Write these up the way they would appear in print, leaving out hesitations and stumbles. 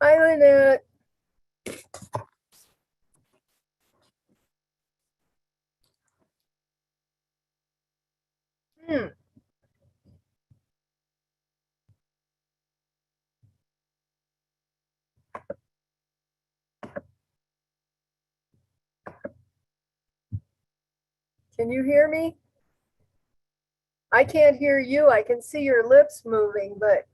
Hi, Lynette. Hmm. Can you hear me? I can't hear you. I can see your lips moving, but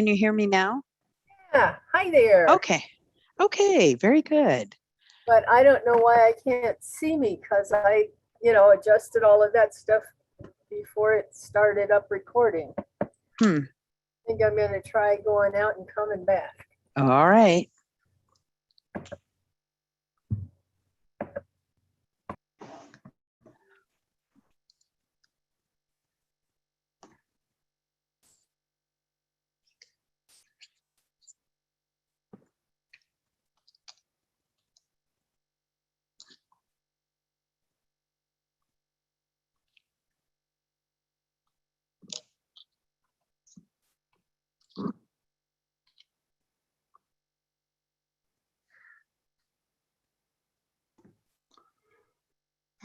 Can you hear me now? yeah, hi there. Okay. Okay, very good. But I don't know why I can't see me because adjusted all of that stuff before it started up recording. Hmm. I think I'm going to try going out and coming back. All right.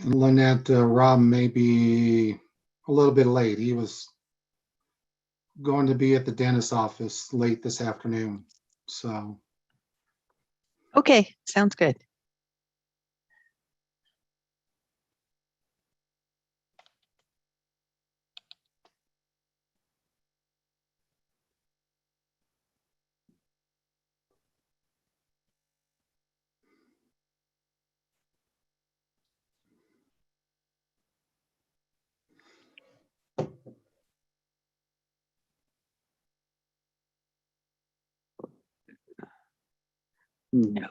Lynette, Rob may be a little bit late. He was going to be at the dentist's office late this afternoon. So, Okay, sounds good. No.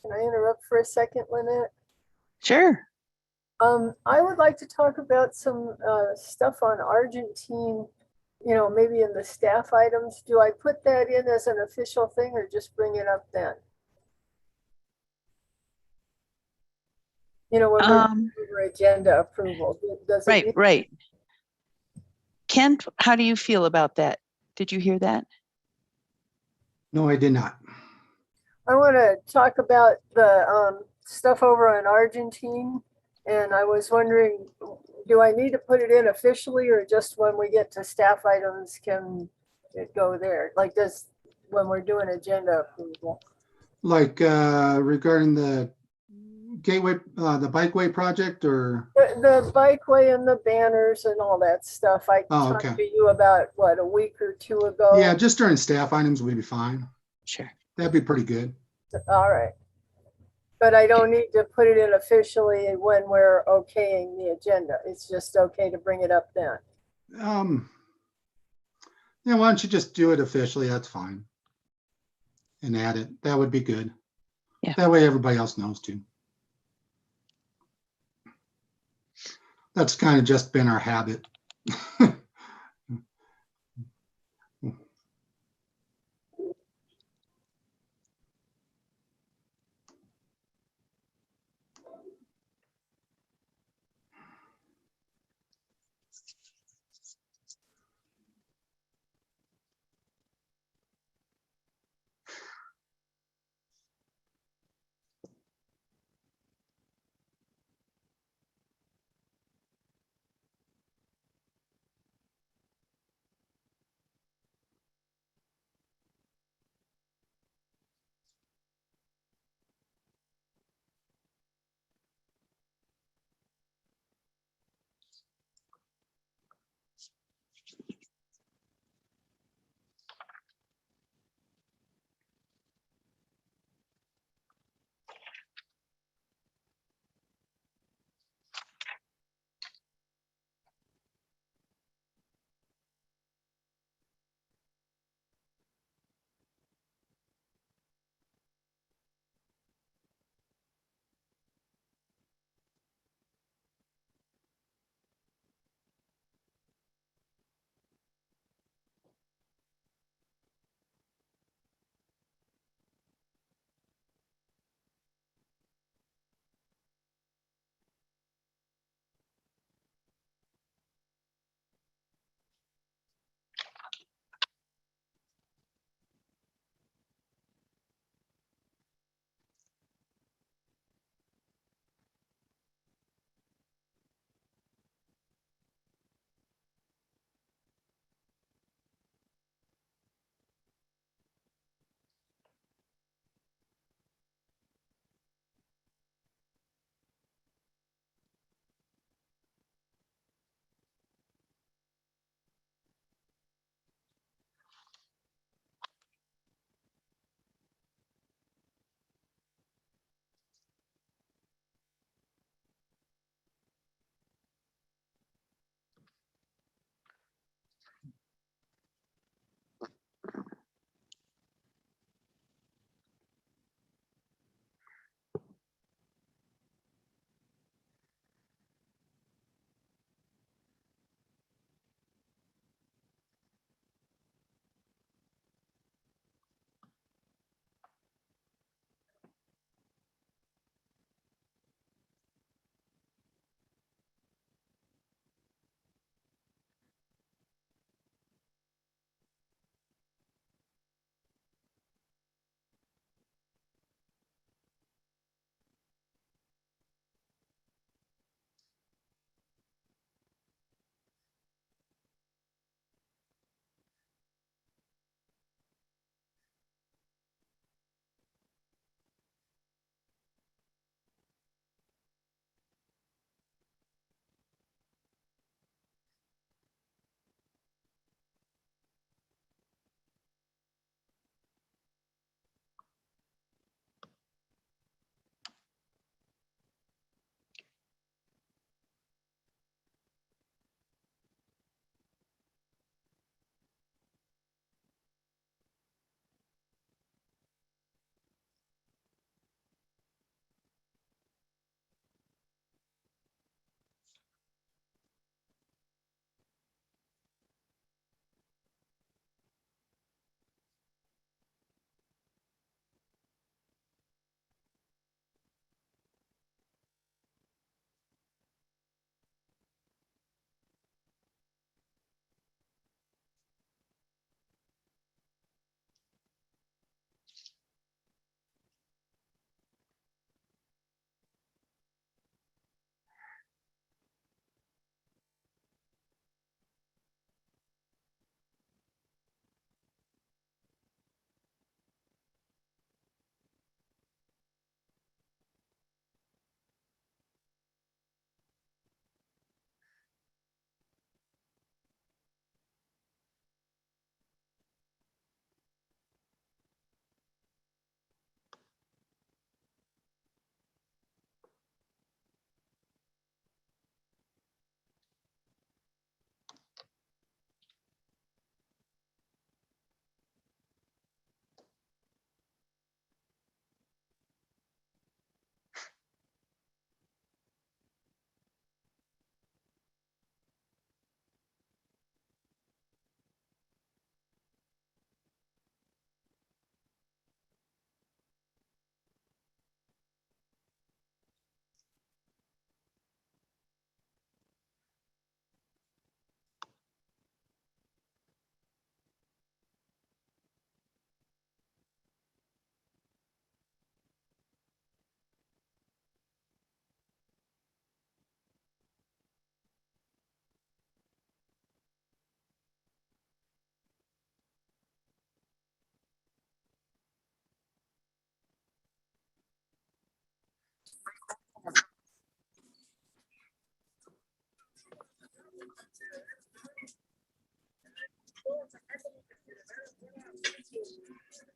Can I interrupt for a second, Lynette? Sure. I would like to talk about some stuff on Argentine, maybe in the staff items. Do I put that in as an official thing or just bring it up then? When we're over agenda approval, does it? Right. Kent, how do you feel about that? Did you hear that? no, I did not. I want to talk about the stuff over in Argentine. And I was wondering, do I need to put it in officially or just when we get to staff items can it go there? Like when we're doing agenda approval? Like regarding the gateway, the bikeway project, or The bikeway and the banners and all that stuff. I talked to you about, what, a week or two ago? Yeah, just during staff items would be fine. Sure. That'd be pretty good. All right. But I don't need to put it in officially when we're okaying the agenda. It's just okay to bring it up then. Yeah, why don't you just do it officially? That's fine. And add it. That would be good. Yeah. That way everybody else knows too. That's kind of just been our habit.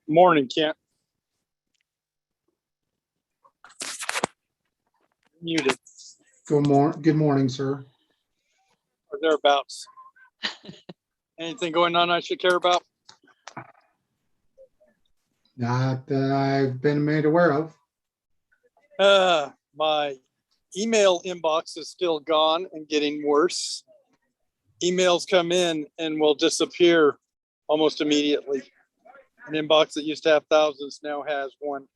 Morning, Kent. Muted Good morning, sir. or thereabouts. Anything going on I should care about? Not that I've been made aware of. My email inbox is still gone and getting worse. Emails come in and will disappear almost immediately. An inbox that used to have thousands now has one.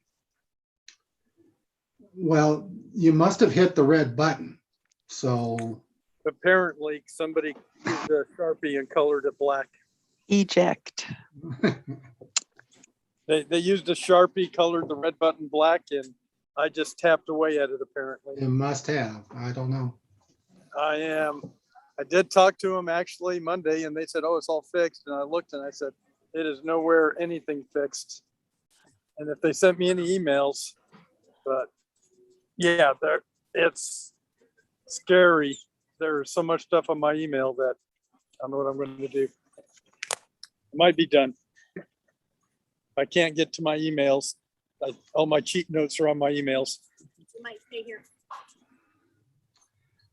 Well, you must have hit the red button. So Apparently, somebody used a Sharpie and colored it black. Eject. They used a Sharpie, colored the red button black, and I just tapped away at it apparently. it must have. I don't know. I did talk to them actually Monday and they said, oh, it's all fixed. And I looked and I said, it is nowhere anything fixed. And if they sent me any emails, but yeah, it's scary. There's so much stuff on my email that I don't know what I'm going to do. It might be done. If I can't get to my emails, all my cheat notes are on my emails. It might stay here.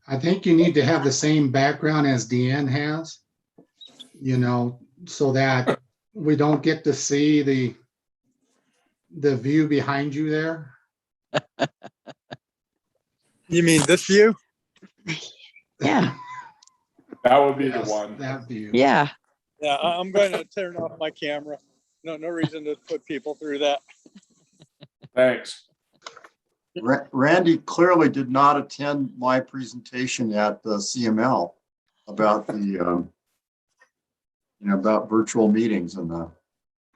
I think you need to have the same background as Deanne has, you know, so that we don't get to see the view behind you there. You mean this view? Yeah. That would be the Yes, one. that view. Yeah. Yeah, I'm going to turn off my camera. No reason to put people through that. Thanks. Randy clearly did not attend my presentation at the CML about the, about virtual meetings and the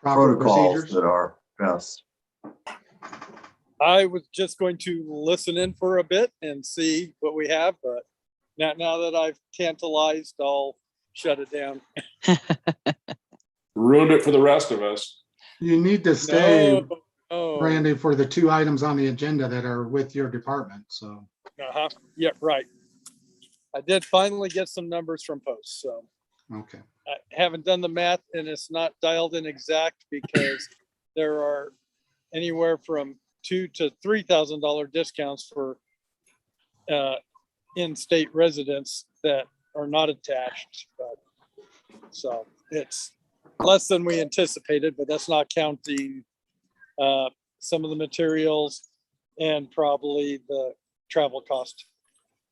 Proper protocols procedures. that are best. I was just going to listen in for a bit and see what we have, but now that I've tantalized, I'll shut it down. Ruined it for the rest of us. You need to stay, No. Randy, for the 2 items on the agenda that are with your department. So Yeah, right. I did finally get some numbers from Post, so okay. I haven't done the math and it's not dialed in exact because there are anywhere from $2,000 to $3,000 discounts for in-state residents that are not attached. So it's less than we anticipated, but that's not counting some of the materials and probably the travel cost.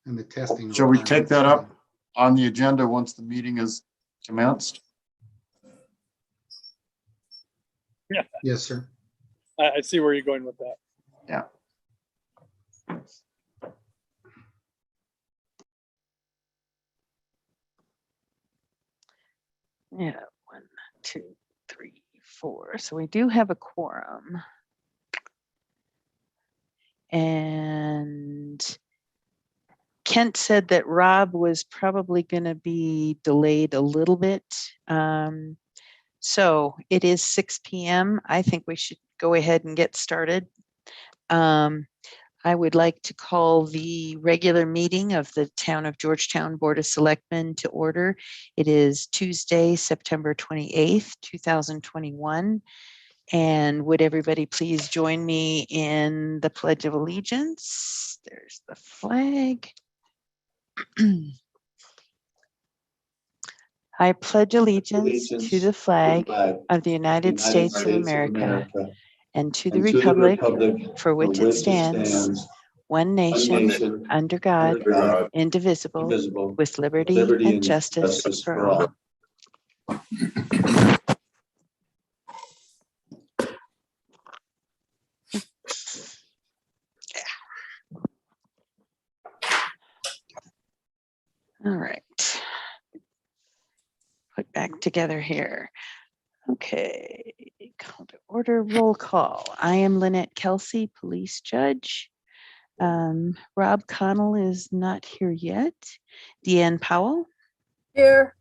And the testing. Shall we take that requirements. up on the agenda once the meeting is commenced? Yes, sir. I see where you're going with that. Yeah. Yeah. 1, 2, 3, 4. So we do have a quorum. And Kent said that Rob was probably going to be delayed a little bit. So it is 6 p.m. I think we should go ahead and get started. I would like to call the regular meeting of the Town of Georgetown Board of Selectmen to order. It is Tuesday, September 28th, 2021. And would everybody please join me in the Pledge of Allegiance? There's the flag. I pledge allegiance to the flag of the United States of America and to the republic for which it stands, one nation, under God, indivisible, with liberty and justice for all. All right. Put back together here. Okay, call to order, roll call. I am Lynette Kelsey, police judge. Rob Connell is not here yet. Deanne Powell, Here,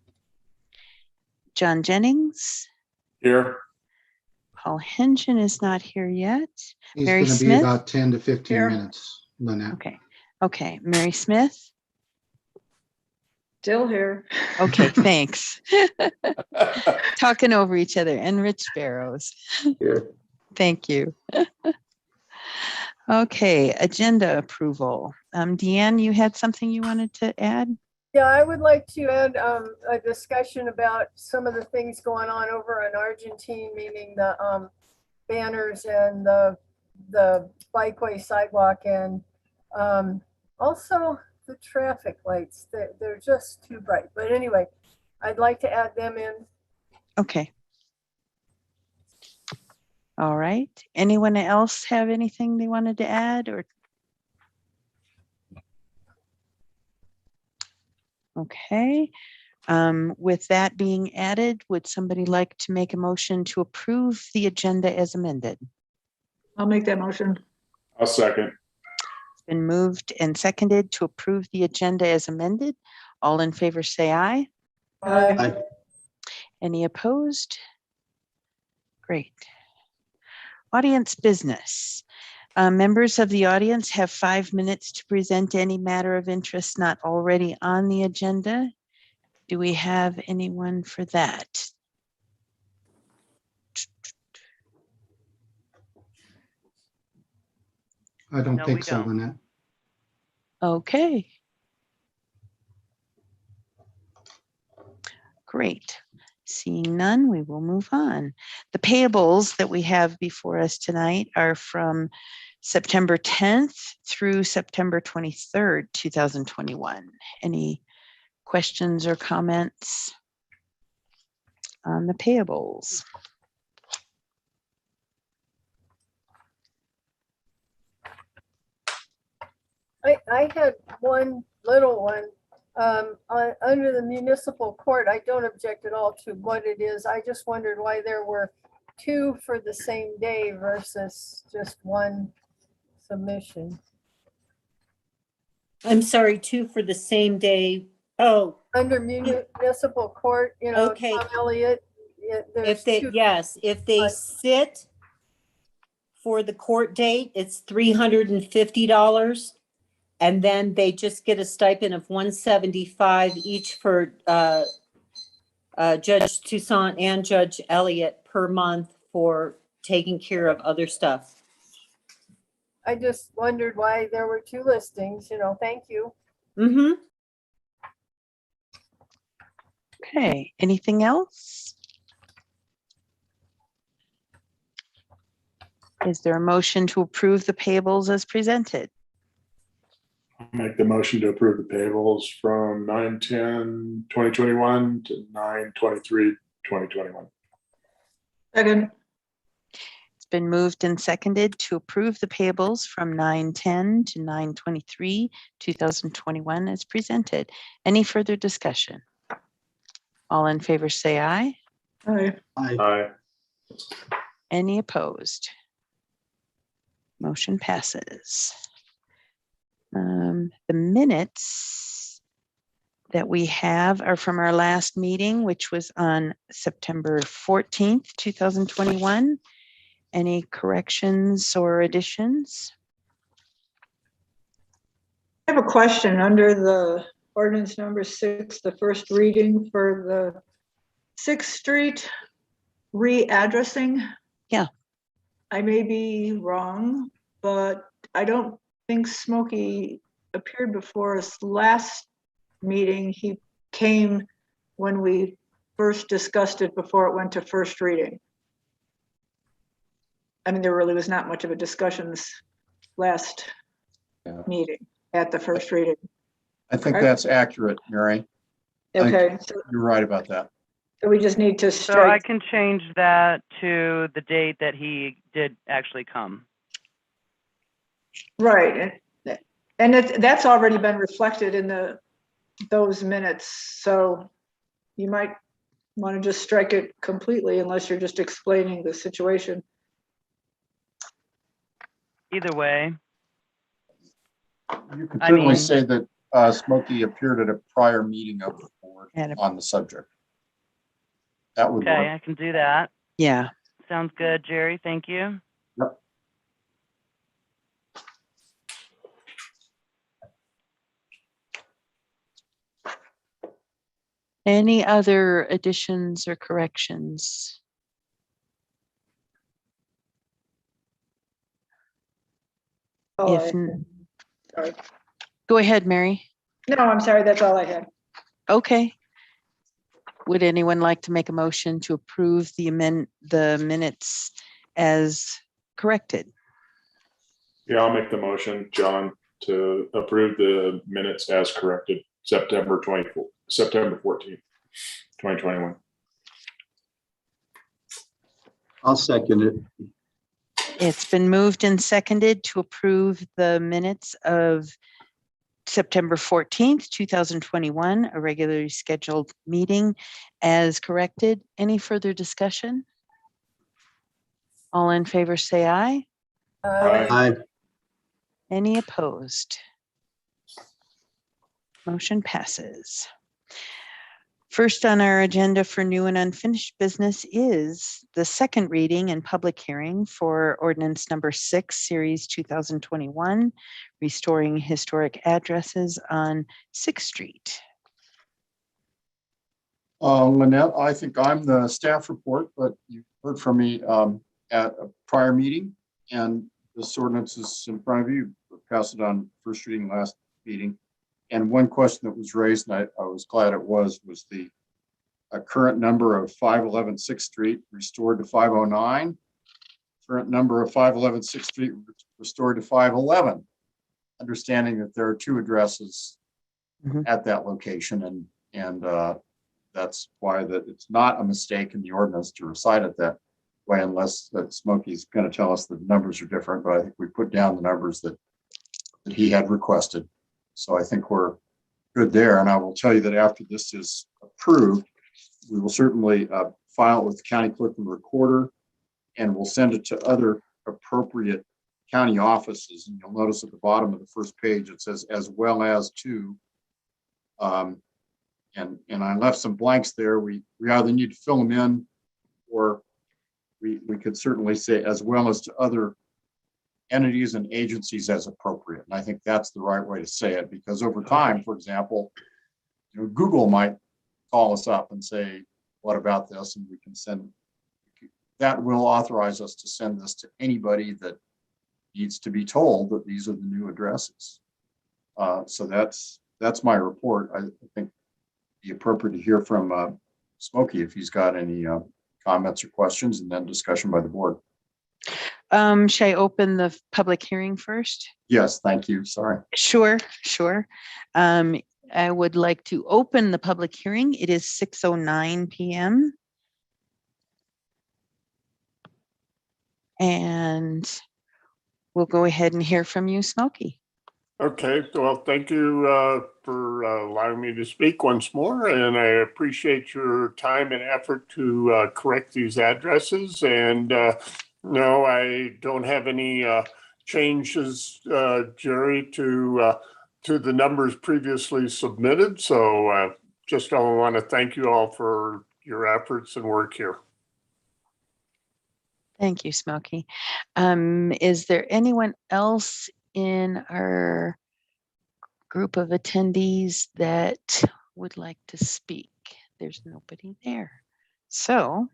John Jennings, Here. Paul Hengen is not here yet. He's Mary going to be Smith? about 10 to 15 Here. minutes, Lynette. Okay, Mary Smith. Still here. Okay, thanks. Talking over each other, and Rich Barrows. Here. Thank you. Okay, agenda approval. Deanne, you had something you wanted to add? Yeah, I would like to add a discussion about some of the things going on over in Argentine, meaning the banners and the bikeway sidewalk, and also the traffic lights. They're just too bright. But anyway, I'd like to add them in. Okay. All right. Anyone else have anything they wanted to add or? Okay. With that being added, would somebody like to make a motion to approve the agenda as amended? I'll make that motion. I'll second. It's been moved and seconded to approve the agenda as amended. All in favor, say aye. Aye. Any opposed? Great. Audience business. Members of the audience have 5 minutes to present any matter of interest not already on the agenda. Do we have anyone for that? I don't No, think we so, don't. Lynette. Okay. Great. Seeing none, we will move on. The payables that we have before us tonight are from September 10th through September 23rd, 2021. Any questions or comments on the payables? I had one little one. Under the municipal court, I don't object at all to what it is. I just wondered why there were 2 for the same day versus just 1 submission. I'm sorry, 2 for the same day. Oh, Under municipal court, you know, Okay. Tom Elliott, there's if they, 2. yes, if they Right. sit for the court date, it's $350. And then they just get a stipend of $175 each for Judge Toussaint and Judge Elliott per month for taking care of other stuff. I just wondered why there were 2 listings, you know, thank you. Mm-hmm. Okay, anything else? Is there a motion to approve the payables as presented? I'll make the motion to approve the payables from 9/10/2021 to 9/23/2021. Second. It's been moved and seconded to approve the payables from 9/10 to 9/23/2021 as presented. Any further discussion? All in favor, say aye. Aye. Aye. Any opposed? Motion passes. The minutes that we have are from our last meeting, which was on September 14th, 2021. Any corrections or additions? I have a question under the ordinance number 6, the first reading for the 6th Street readdressing. Yeah. I may be wrong, but I don't think Smokey appeared before us last meeting. He came when we first discussed it before it went to first reading. I mean, there really was not much of a discussion this last meeting at the first reading. I think that's accurate, Mary. Okay, so You're right about that. we just need to So I strike. can change that to the date that he did actually come. Right, and that's already been reflected in those minutes, so you might want to just strike it completely unless you're just explaining the situation. Either way, You can I certainly mean- say that Smokey appeared at a prior meeting of the board on the subject. That would okay, work. I can do that. Yeah. Sounds good, Jerry. Thank you. Yep. Any other additions or corrections? Oh, If, sorry. go ahead, Mary. No, I'm sorry, that's all I had. Okay. Would anyone like to make a motion to approve the minutes as corrected? Yeah, I'll make the motion, John, to approve the minutes as corrected, September 14th, 2021. I'll second it. It's been moved and seconded to approve the minutes of September 14th, 2021, a regularly scheduled meeting as corrected. Any further discussion? All in favor say aye. Aye. Any opposed? Motion passes. First on our agenda for new and unfinished business is the second reading and public hearing for ordinance number 6, series 2021, restoring historic addresses on 6th Street. Lynette, I think I'm the staff report, but you heard from me at a prior meeting, and this ordinance is in front of you. Passed it on first reading last meeting. And one question that was raised, and I was glad it was the current number of 511 6th Street restored to 509. Current number of 511 6th Street restored to 511. Understanding that there are two addresses at that location, and that's why that it's not a mistake in the ordinance to recite it that way, unless that Smokey's going to tell us the numbers are different. But I think we put down the numbers that he had requested. So I think we're good there. And I will tell you that after this is approved, we will certainly file it with the county clerk and recorder, and we'll send it to other appropriate county offices. And you'll notice at the bottom of the first page, it says as well as to, and I left some blanks there. We either need to fill them in, or we could certainly say as well as to other entities and agencies as appropriate. And I think that's the right way to say it, because over time, for example, Google might call us up and say, what about this? And we can send, that will authorize us to send this to anybody that needs to be told that these are the new addresses. So that's my report. I think it'd be appropriate to hear from Smokey if he's got any comments or questions, and then discussion by the board. Should I open the public hearing first? Yes, thank you. Sorry. Sure. I would like to open the public hearing. It is 6:09 p.m. And we'll go ahead and hear from you, Smokey. Okay, well, thank you for allowing me to speak once more, and I appreciate your time and effort to correct these addresses. And no, I don't have any changes, Jerry, to the numbers previously submitted. So just I want to thank you all for your efforts and work here. Thank you, Smokey. Is there anyone else in our group of attendees that would like to speak? There's nobody there. So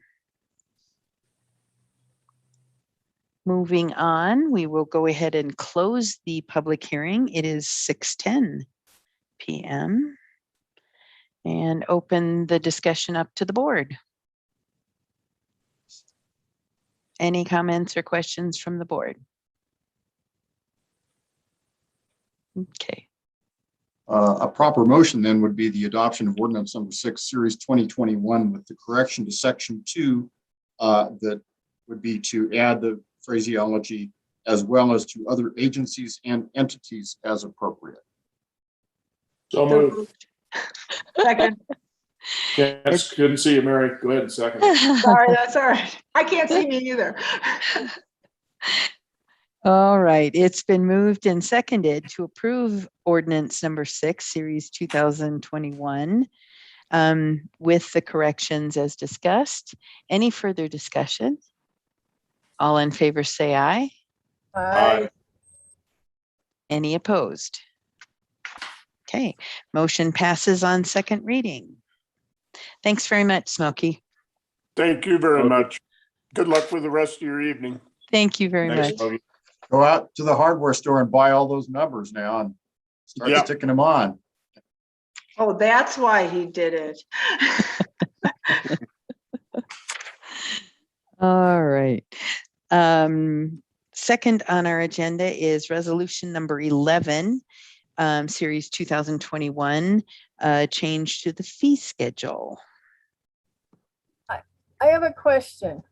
moving on, we will go ahead and close the public hearing. It is 6:10 p.m. and open the discussion up to the board. Any comments or questions from the board? Okay. A proper motion then would be the adoption of ordinance number 6, series 2021, with the correction to section 2 that would be to add the phraseology as well as to other agencies and entities as appropriate. So moved. Second. Couldn't see you, Mary. Go ahead and second. Sorry, that's all right. I can't see me either. All right, it's been moved and seconded to approve ordinance number 6, series 2021, with the corrections as discussed. Any further discussion? All in favor say aye. Aye. Any opposed? Okay, motion passes on second reading. Thanks very much, Smokey. Thank you very Okay. much. Good luck with the rest of your evening. Thank you very Thanks, much. Smokey. Go out to the hardware store and buy all those numbers now and start Yeah. sticking them on. Oh, that's why he did it. All right. Second on our agenda is resolution number 11, series 2021, change to the fee schedule. I have a question.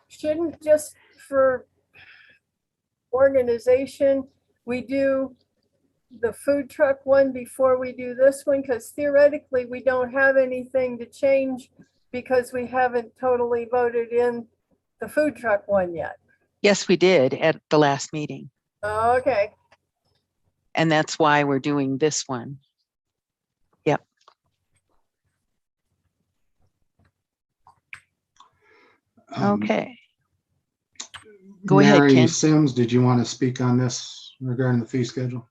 Shouldn't just for organization, we do the food truck one before we do this one? Because theoretically, we don't have anything to change because we haven't totally voted in the food truck one yet. Yes, we did at the last meeting, Okay, and that's why we're doing this one. Yep. Okay. Go ahead, Mary Ken. Sims, did you want to speak on this regarding the fee schedule?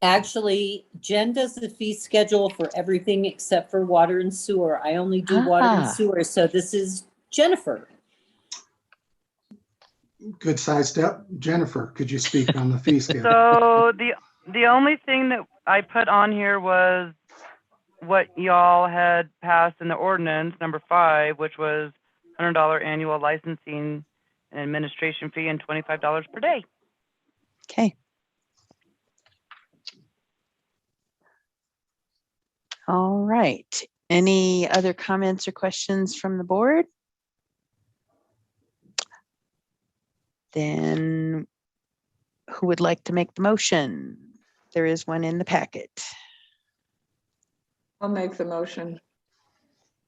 Actually, Jen does the fee schedule for everything except for water and sewer. I only do water and Ah. sewer, so this is Jennifer. Good sidestep. Jennifer, could you speak on the fee schedule? So the only thing that I put on here was what y'all had passed in the ordinance, number 5, which was $100 annual licensing and administration fee and $25 per day. Okay. All right. Any other comments or questions from the board? Then who would like to make the motion? There is one in the packet. I'll make the motion.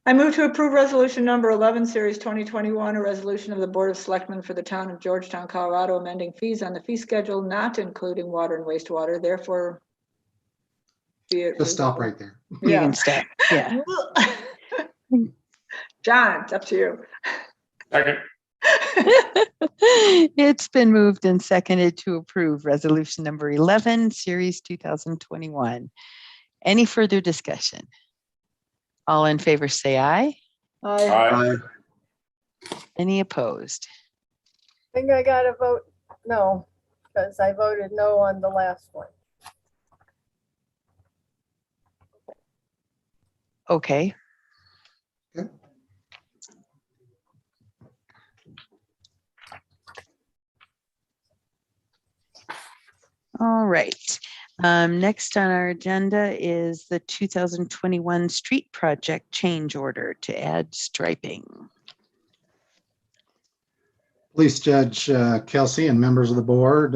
I move to approve resolution number 11, series 2021, a resolution of the Board of Selectmen for the town of Georgetown, Colorado, amending fees on the fee schedule, not including water and wastewater. Therefore, be it Just stop resolved. right there. You Yeah. can stop. Yeah. John, it's up to you. Second. It's been moved and seconded to approve resolution number 11, series 2021. Any further discussion? All in favor say aye. Aye. Any opposed? I think I gotta vote no, because I voted no on the last one. Okay. Okay. All right. Next on our agenda is the 2021 street project change order to add striping. Police Judge Kelsey and members of the board,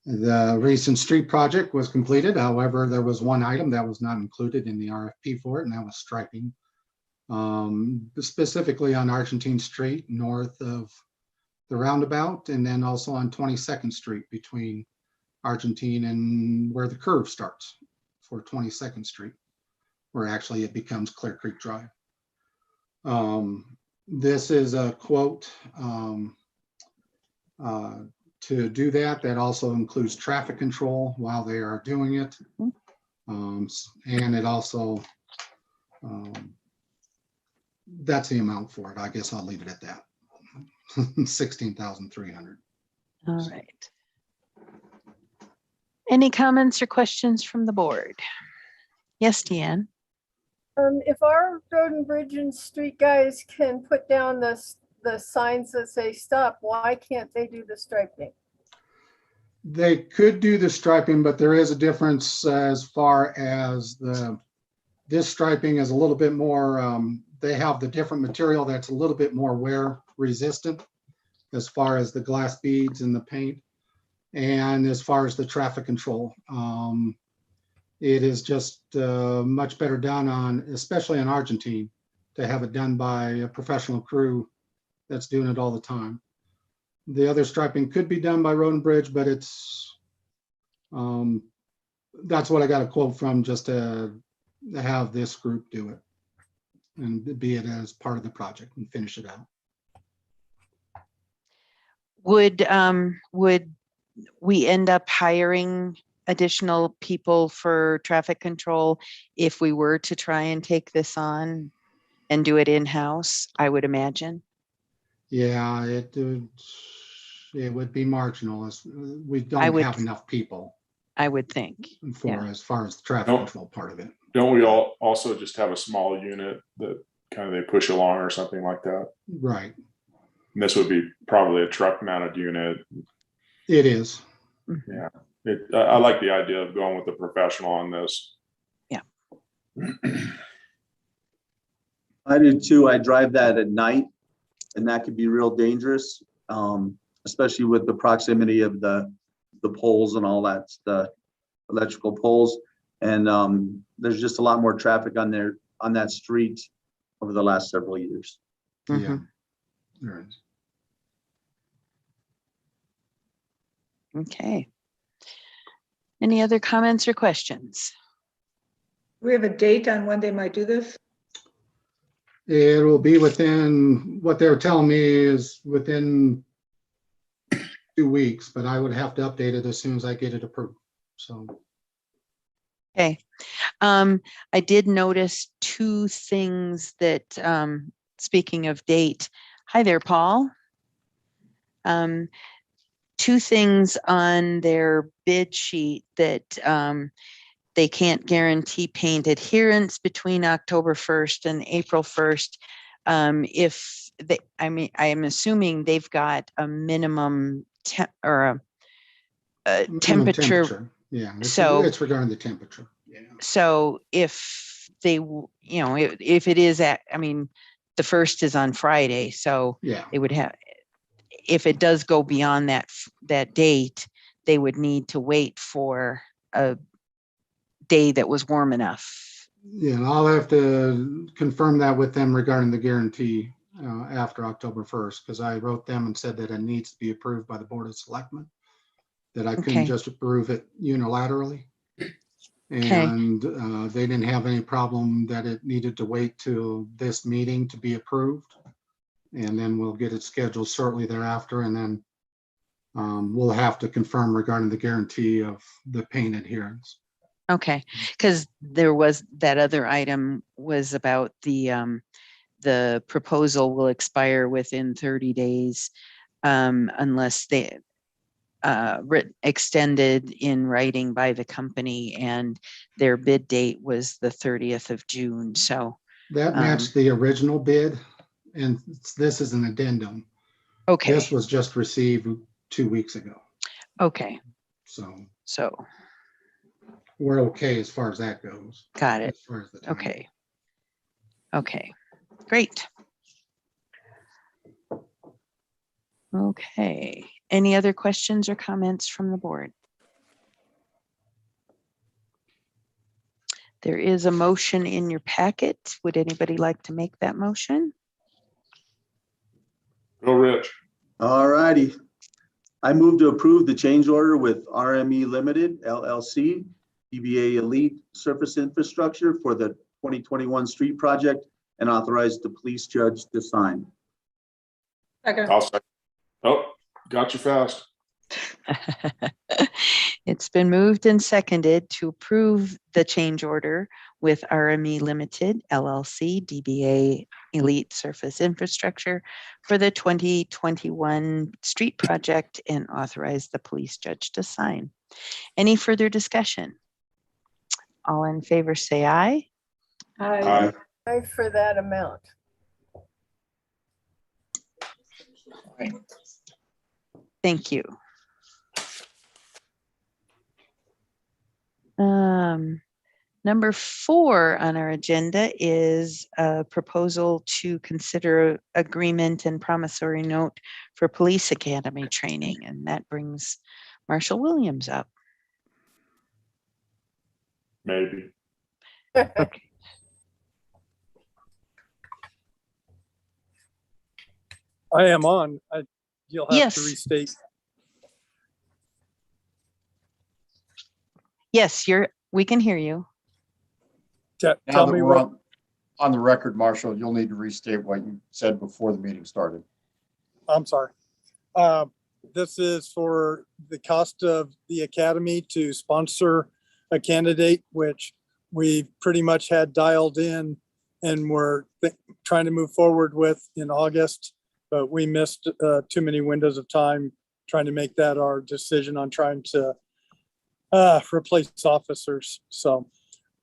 the recent street project was completed. However, there was one item that was not included in the RFP for it, and that was striping. Specifically on Argentine Street, north of the roundabout, and then also on 22nd Street between Argentine and where the curve starts for 22nd Street, where actually it becomes Clear Creek Drive. This is a quote to do that. That also includes traffic control while they are doing it. And it also, that's the amount for it. I guess I'll leave it at that. 16,300. All right. Any comments or questions from the board? Yes, Deanne. If our road and bridge and street guys can put down the signs that say stop, why can't they do the striping? They could do the striping, but there is a difference as far as this striping is a little bit more, they have the different material that's a little bit more wear resistant as far as the glass beads and the paint, and as far as the traffic control. It is just much better done on, especially in Argentine, to have it done by a professional crew that's doing it all the time. The other striping could be done by Road and Bridge, but it's, that's what I got a quote from, just to have this group do it and be it as part of the project and finish it out. Would we end up hiring additional people for traffic control if we were to try and take this on and do it in-house, I would imagine. Yeah, it would be marginal as we don't would- have enough people I would think. for Yeah. as far as the traffic Nope. control part of it. Don't we all also just have a small unit that kind of they push along or something like that? Right. And this would be probably a truck mounted unit. It is. Yeah. I like the idea of going with the professional on this. Yeah. I do too. I drive that at night and that could be real dangerous, especially with the proximity of the poles and all that, the electrical poles. And there's just a lot more traffic on that street over the last several years. Yeah. Mhm. There is. Okay. Any other comments or questions? We have a date on when they might do this? It will be within, what they were telling me is within 2 weeks, but I would have to update it as soon as I get it approved. So, Okay. I did notice two things that, speaking of date, hi there, Paul. Two things on their bid sheet that they can't guarantee paint adherence between October 1st and April 1st. If they, I mean, I am assuming they've got a minimum or a minimum temperature. Yeah. So- it's regarding the temperature. Yeah. So if they, if it is at, I mean, the 1st is on Friday, so Yeah. they would have, if it does go beyond that date, they would need to wait for a day that was warm enough. Yeah, and I'll have to confirm that with them regarding the guarantee after October 1st, because I wrote them and said that it needs to be approved by the Board of Selectmen, that I couldn't Okay. just approve it unilaterally. Okay. And they didn't have any problem that it needed to wait till this meeting to be approved. And then we'll get it scheduled shortly thereafter, and then we'll have to confirm regarding the guarantee of the paint adherence. Okay, because there was, that other item was about the proposal will expire within 30 days unless they extended in writing by the company, and their bid date was the 30th of June. So, That matched the original bid, and this is an addendum. okay, This was just received 2 weeks ago. okay, So we're okay as far as that goes. got it. As far as the time. Okay. Okay, great. Okay, any other questions or comments from the board? There is a motion in your packet. Would anybody like to make that motion? Go Rich. All righty. I move to approve the change order with RME Limited LLC, DBA Elite Surface Infrastructure for the 2021 street project, and authorize the police judge to sign. Second. I'll second. Oh, got you fast. It's been moved and seconded to approve the change order with RME Limited LLC, DBA Elite Surface Infrastructure for the 2021 street project, and authorize the police judge to sign. Any further discussion? All in favor say aye. Aye. For that amount. Thank you. Number 4 on our agenda is a proposal to consider agreement and promissory note for police academy training, and that brings Marshall Williams up. Maybe. Okay. I am on. You'll have Yes. to restate. Yes, we can hear you. Now Tell that me we're what, on the record, Marshall, you'll need to restate what you said before the meeting started. I'm sorry. This is for the cost of the academy to sponsor a candidate, which we pretty much had dialed in and were trying to move forward with in August, but we missed too many windows of time trying to make that our decision on trying to replace officers. So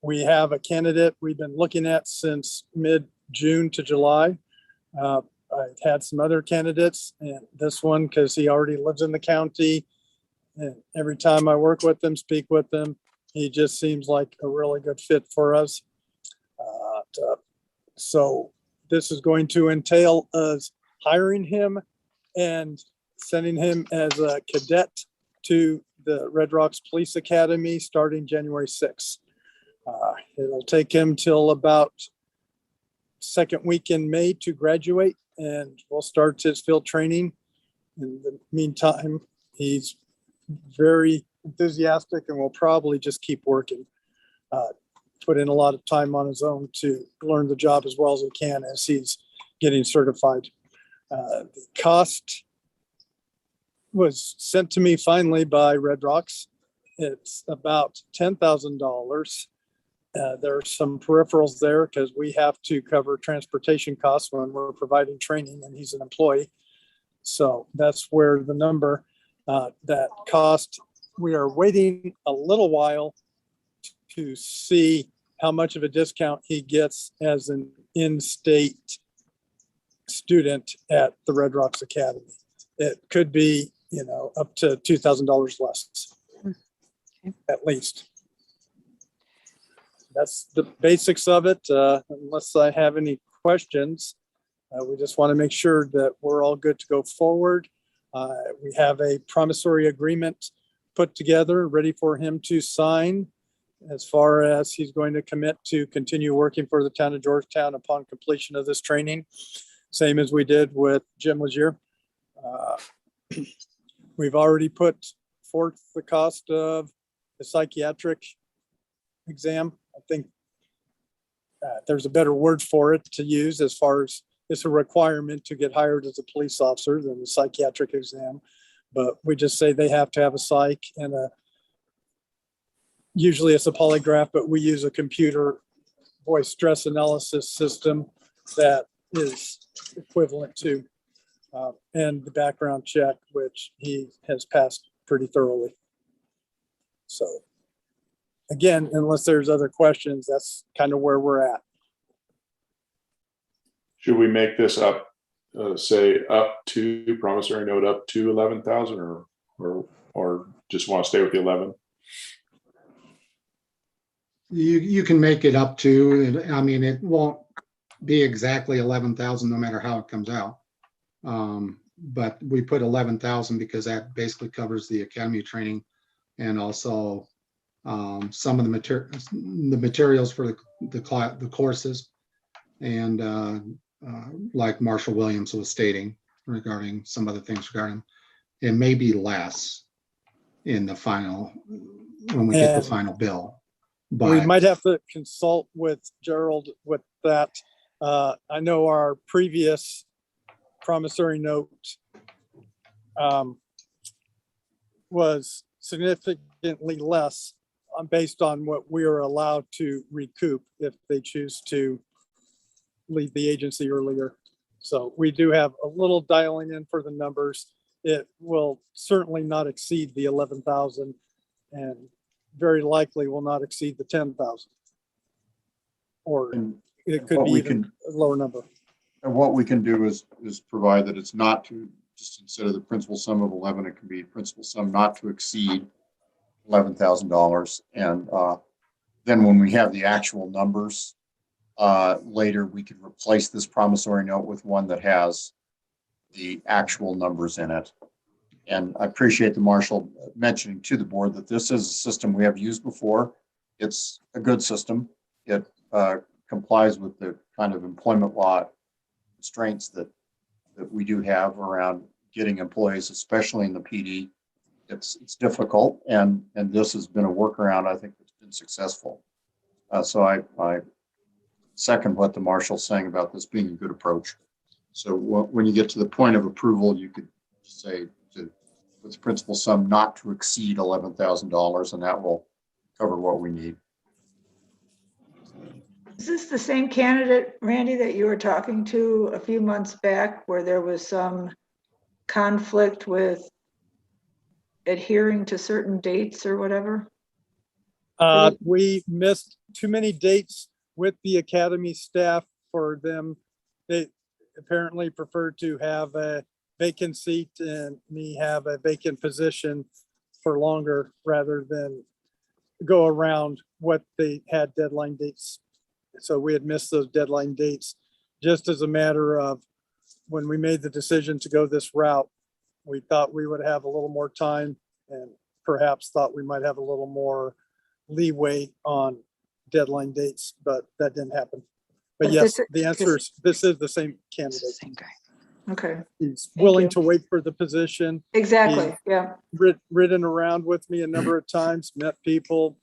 we have a candidate we've been looking at since mid-June to July. I've had some other candidates, and this one, because he already lives in the county, and every time I work with him, speak with him, he just seems like a really good fit for us. So this is going to entail us hiring him and sending him as a cadet to the Red Rocks Police Academy starting January 6th. It'll take him till about second week in May to graduate, and we'll start his field training. In the meantime, he's very enthusiastic and will probably just keep working. Put in a lot of time on his own to learn the job as well as he can as he's getting certified. The cost was sent to me finally by Red Rocks. It's about $10,000. There's some peripherals there because we have to cover transportation costs when we're providing training and he's an employee. So that's where the number that cost, we are waiting a little while to see how much of a discount he gets as an in-state student at the Red Rocks Academy. It could be, up to $2,000 less, at least. That's the basics of it. Unless I have any questions, we just want to make sure that we're all good to go forward. We have a promissory agreement put together, ready for him to sign, as far as he's going to commit to continue working for the town of Georgetown upon completion of this training, same as we did with Jim Legier. We've already put forth the cost of the psychiatric exam. I think there's a better word for it to use, as far as it's a requirement to get hired as a police officer than the psychiatric exam. But we just say they have to have a psych and usually it's a polygraph, but we use a computer voice stress analysis system that is equivalent to, and the background check, which he has passed pretty thoroughly. So again, unless there's other questions, that's kind of where we're at. Should we make this up, say up to promissory note up to 11,000 or just want to stay with the 11? You can make it up to, I mean, it won't be exactly 11,000 no matter how it comes out. But we put 11,000 because that basically covers the academy training and also some of the materials for the courses, and like Marshall Williams was stating regarding some other things regarding, it may be less in the final, when we get the final bill. But we might have to consult with Gerald with that. I know our previous promissory note was significantly less based on what we are allowed to recoup if they choose to leave the agency earlier. So we do have a little dialing in for the numbers. It will certainly not exceed the 11,000 and very likely will not exceed the 10,000. Or it could be even a lower number. And what we can do is provide that it's not to, just instead of the principal sum of 11, it can be principal sum not to exceed $11,000. And then when we have the actual numbers later, we could replace this promissory note with one that has the actual numbers in it. And I appreciate the marshal mentioning to the board that this is a system we have used before. It's a good system. It complies with the kind of employment law constraints that we do have around getting employees, especially in the PD. It's difficult, and this has been a workaround. I think it's been successful. So I second what the marshal's saying about this being a good approach. So when you get to the point of approval, you could say to with the principal sum not to exceed $11,000, and that will cover what we need. Is this the same candidate, Randy, that you were talking to a few months back where there was some conflict with adhering to certain dates or whatever? We missed too many dates with the academy staff for them. They apparently preferred to have a vacant seat and me have a vacant position for longer rather than go around what they had deadline dates. So we had missed those deadline dates just as a matter of when we made the decision to go this route, we thought we would have a little more time and perhaps thought we might have a little more leeway on deadline dates, but that didn't happen. But But yes, this- the answer is this is the same It's the candidate. same guy. Okay, He's Thank willing you. to wait for the position. exactly, yeah. Ridden around with me a number of times, met people.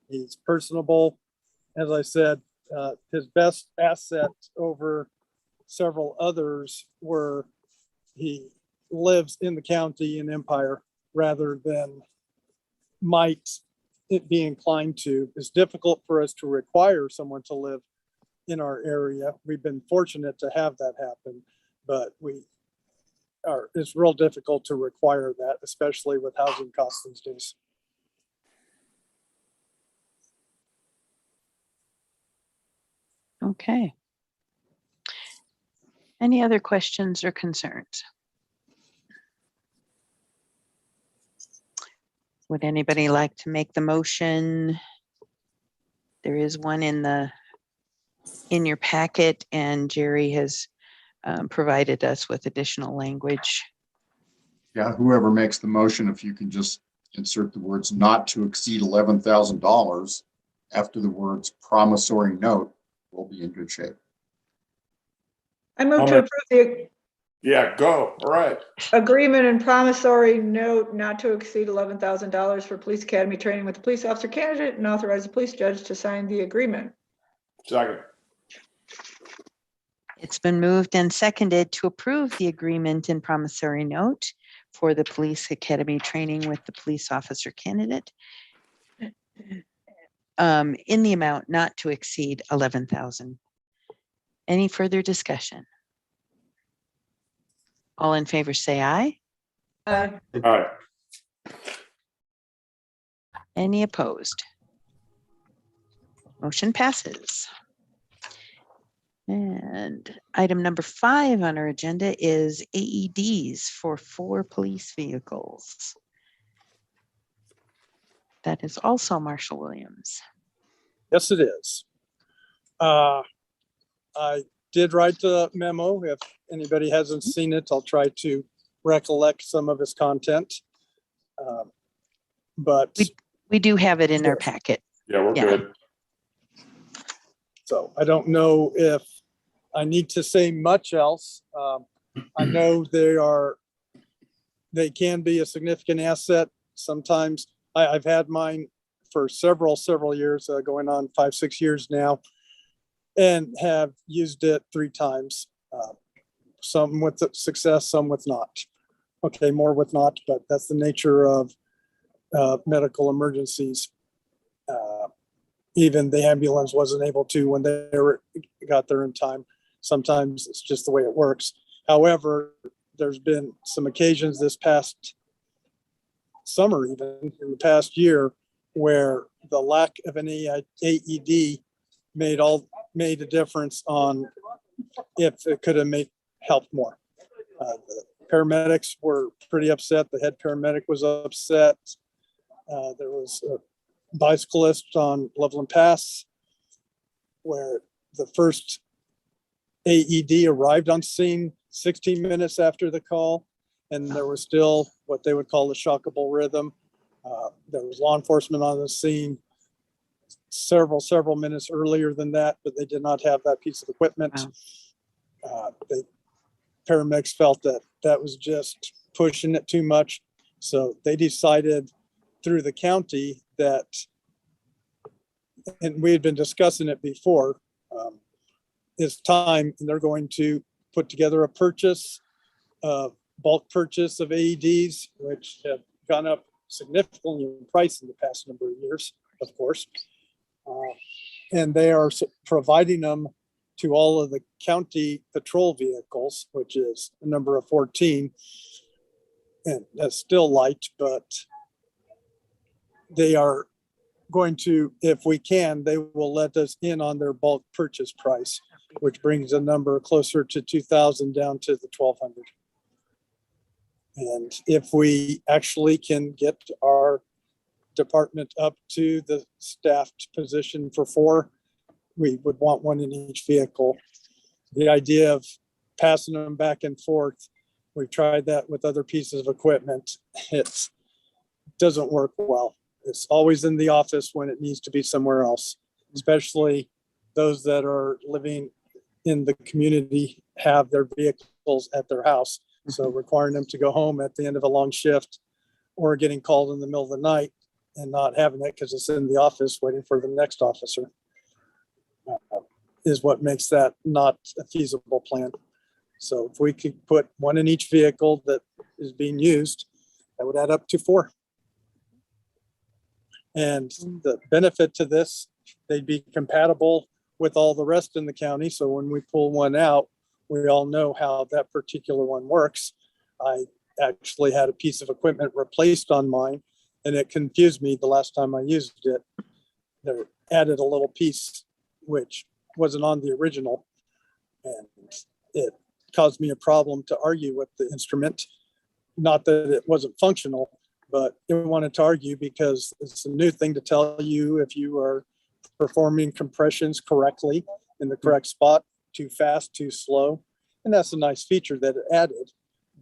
He's personable. As I said, his best asset over several others were he lives in the county in Empire rather than might it be inclined to. It's difficult for us to require someone to live in our area. We've been fortunate to have that happen, but it's real difficult to require that, especially with housing costs these days. Okay. Any other questions or concerns? Would anybody like to make the motion? There is one in your packet, and Jerry has provided us with additional language. Yeah, whoever makes the motion, if you can just insert the words not to exceed $11,000 after the words promissory note, we'll be in good shape. I move I'll to make- approve the Yeah, go. All right. agreement and promissory note not to exceed $11,000 for police academy training with the police officer candidate and authorize the police judge to sign the agreement. Second. It's been moved and seconded to approve the agreement and promissory note for the police academy training with the police officer candidate in the amount not to exceed 11,000. Any further discussion? All in favor, say aye. All right. Any opposed? Motion passes. And item number 5 on our agenda is AEDs for 4 police vehicles. That is also Marshall Williams. Yes, it is. I did write the memo. If anybody hasn't seen it, I'll try to recollect some of his content. But We do have it in our Yes. packet. Yeah, we're Yeah. good. so I don't know if I need to say much else. I know they can be a significant asset. Sometimes I've had mine for several years, going on 5-6 years now, and have used it 3 times. Some with success, some with not. Okay, more with not, but that's the nature of medical emergencies. Even the ambulance wasn't able to when they got there in time. Sometimes it's just the way it works. However, there's been some occasions this past summer, even in the past year, where the lack of an AED made a difference on if it could have helped more. The paramedics were pretty upset. The head paramedic was upset. There was a bicyclist on Loveland Pass where the first AED arrived on scene 16 minutes after the call, and there was still what they would call the shockable rhythm. There was law enforcement on the scene several minutes earlier than that, but they did not have that piece of equipment. The paramedics felt that was just pushing it too much. So they decided through the county that, and we had been discussing it before, it's time, and they're going to put together a purchase of bulk purchase of AEDs, which have gone up significantly in price in the past number of years, of course. And they are providing them to all of the county patrol vehicles, which is a number of 14. And that's still light, but they are going to, if we can, they will let us in on their bulk purchase price, which brings the number closer to 2,000 down to the 1,200. And if we actually can get our department up to the staffed position for 4, we would want one in each vehicle. The idea of passing them back and forth, we've tried that with other pieces of equipment. It doesn't work well. It's always in the office when it needs to be somewhere else, especially those that are living in the community have their vehicles at their house. So requiring them to go home at the end of a long shift or getting called in the middle of the night and not having it because it's in the office waiting for the next officer is what makes that not a feasible plan. So if we could put one in each vehicle that is being used, that would add up to 4. And the benefit to this, they'd be compatible with all the rest in the county. So when we pull one out, we all know how that particular one works. I actually had a piece of equipment replaced on mine, and it confused me the last time I used it. They added a little piece which wasn't on the original, and it caused me a problem to argue with the instrument. Not that it wasn't functional, but it wanted to argue because it's a new thing to tell you if you are performing compressions correctly in the correct spot, too fast, too slow. And that's a nice feature that it added,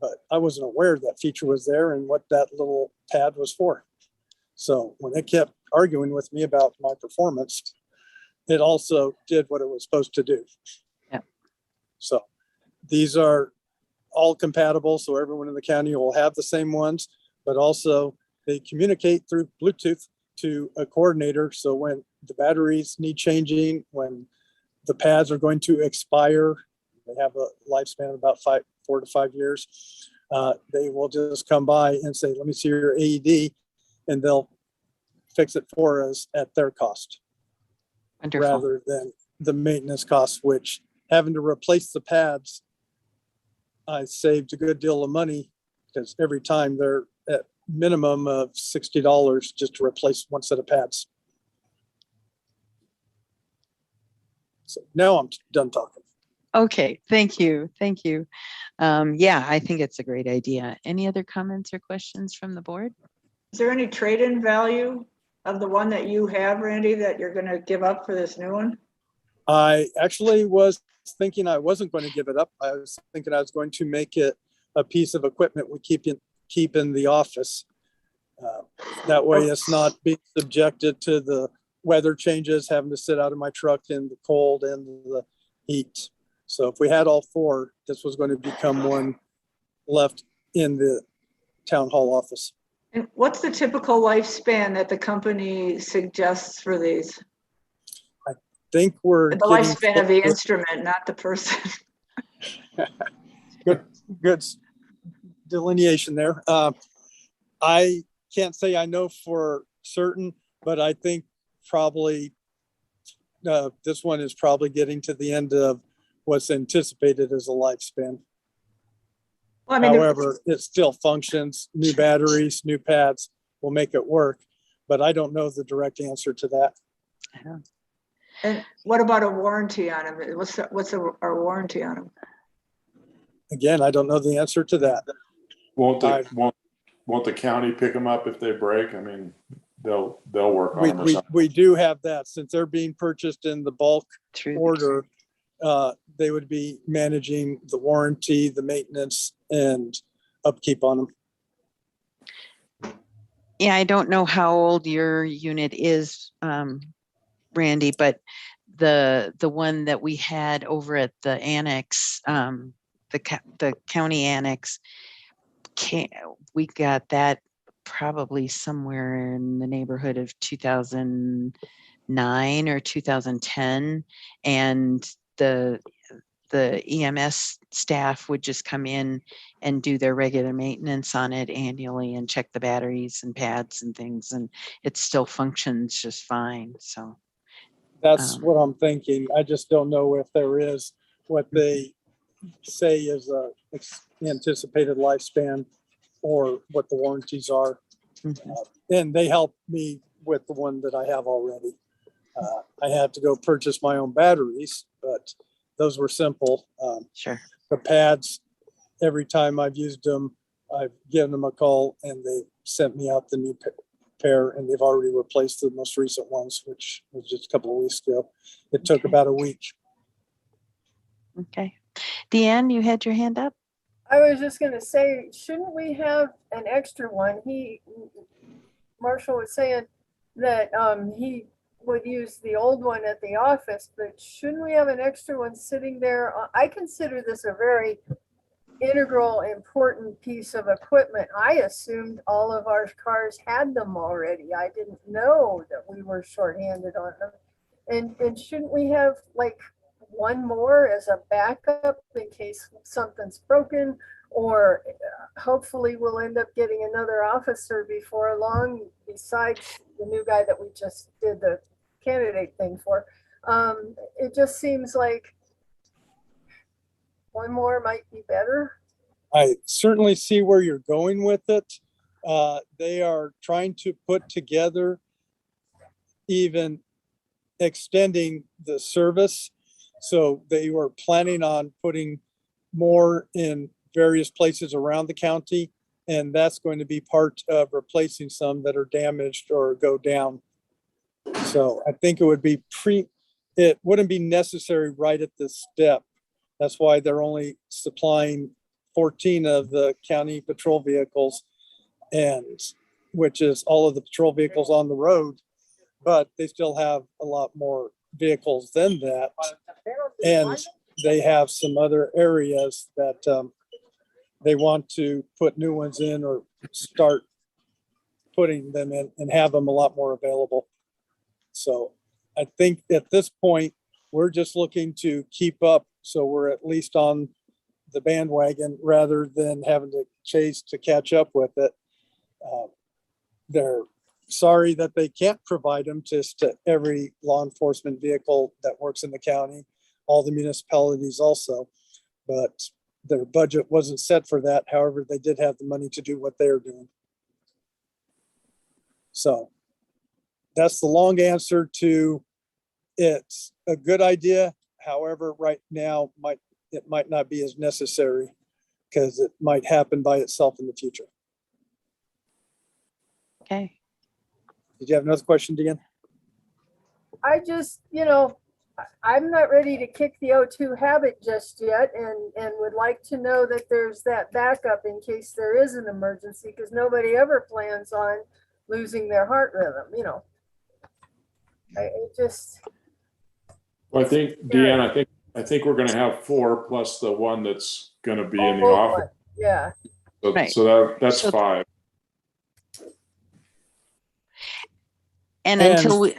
but I wasn't aware that feature was there and what that little pad was for. So when it kept arguing with me about my performance, it also did what it was supposed to do. Yeah. So these are all compatible, so everyone in the county will have the same ones, but also they communicate through Bluetooth to a coordinator. So when the batteries need changing, when the pads are going to expire, they have a lifespan of about 4 to 5 years. They will just come by and say, let me see your AED, and they'll fix it for us at their cost. Wonderful. Rather than the maintenance costs, which having to replace the pads, I saved a good deal of money because every time they're at minimum of $60 just to replace one set of pads. So now I'm done talking. Okay, thank you. Thank you. Yeah, I think it's a great idea. Any other comments or questions from the board? Is there any trade-in value of the one that you have, Randy, that you're going to give up for this new one? I actually was thinking I wasn't going to give it up. I was thinking I was going to make it a piece of equipment we keep in the office. That way it's not being subjected to the weather changes, having to sit out of my truck in the cold and the heat. So if we had all 4, this was going to become one left in the town hall office. And what's the typical lifespan that the company suggests for these? I think we're The lifespan of the instrument, not the person. good delineation there. I can't say I know for certain, but I think probably this one is probably getting to the end of what's anticipated as a lifespan. Well, I mean, however, it still functions. New batteries, new pads will make it work, but I don't know the direct answer to that. and what about a warranty on them? What's our warranty on them? Again, I don't know the answer to that. Won't the county pick them up if they break? I mean, they'll work on them or something. We do have that since they're being purchased in the bulk True. order. They would be managing the warranty, the maintenance, and upkeep on them. Yeah, I don't know how old your unit is, Randy, but the one that we had over at the annex, the county annex, we got that probably somewhere in the neighborhood of 2009 or 2010, and the the EMS staff would just come in and do their regular maintenance on it annually and check the batteries and pads and things, and it still functions just fine. So That's Um, what I'm thinking. I just don't know if there is what they say is a anticipated lifespan or what the warranties are. mhm, And they helped me with the one that I have already. I had to go purchase my own batteries, but those were simple. sure. The pads, every time I've used them, I've given them a call and they sent me out the new pair, and they've already replaced the most recent ones, which was just a couple of weeks ago. It took Okay. about a week. Okay. Deanne, you had your hand up? I was just gonna say, shouldn't we have an extra one? Marshall was saying that he would use the old one at the office, but shouldn't we have an extra one sitting there? I consider this a very integral, important piece of equipment. I assumed all of our cars had them already. I didn't know that we were shorthanded on them. And shouldn't we have like one more as a backup in case something's broken? Or hopefully we'll end up getting another officer before long, besides the new guy that we just did the candidate thing for. It just seems like one more might be better. I certainly see where you're going with it. They are trying to put together even extending the service. So they were planning on putting more in various places around the county. And that's going to be part of replacing some that are damaged or go down. So I think it would be it wouldn't be necessary right at this step. That's why they're only supplying 14 of the county patrol vehicles, and which is all of the patrol vehicles on the road, but they still have a lot more vehicles than that. And they have some other areas that they want to put new ones in or start putting them in and have them a lot more available. So I think at this point, we're just looking to keep up. So we're at least on the bandwagon rather than having to chase to catch up with it. They're sorry that they can't provide them just to every law enforcement vehicle that works in the county, all the municipalities also, but their budget wasn't set for that. However, they did have the money to do what they're doing. So that's the long answer to it's a good idea. However, right now it might not be as necessary because it might happen by itself in the future. Okay. Did you have another question, Deanne? I just, I'm not ready to kick the O2 habit just yet, and would like to know that there's that backup in case there is an emergency, because nobody ever plans on losing their heart rhythm, It just. Well, I think, Deanne, I think we're gonna have 4 plus the one that's gonna be in the office. Yeah. So, Right. so that's So- 5. And And- until we,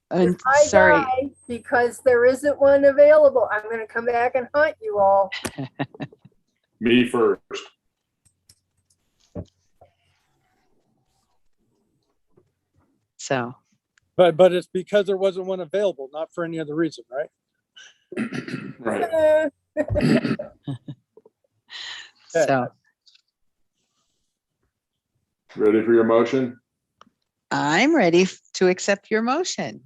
If I sorry, die because there isn't one available, I'm gonna come back and hunt you all. Me first. so, But it's because there wasn't one available, not for any other reason, right? Right. so Ready for your motion? I'm ready to accept your motion.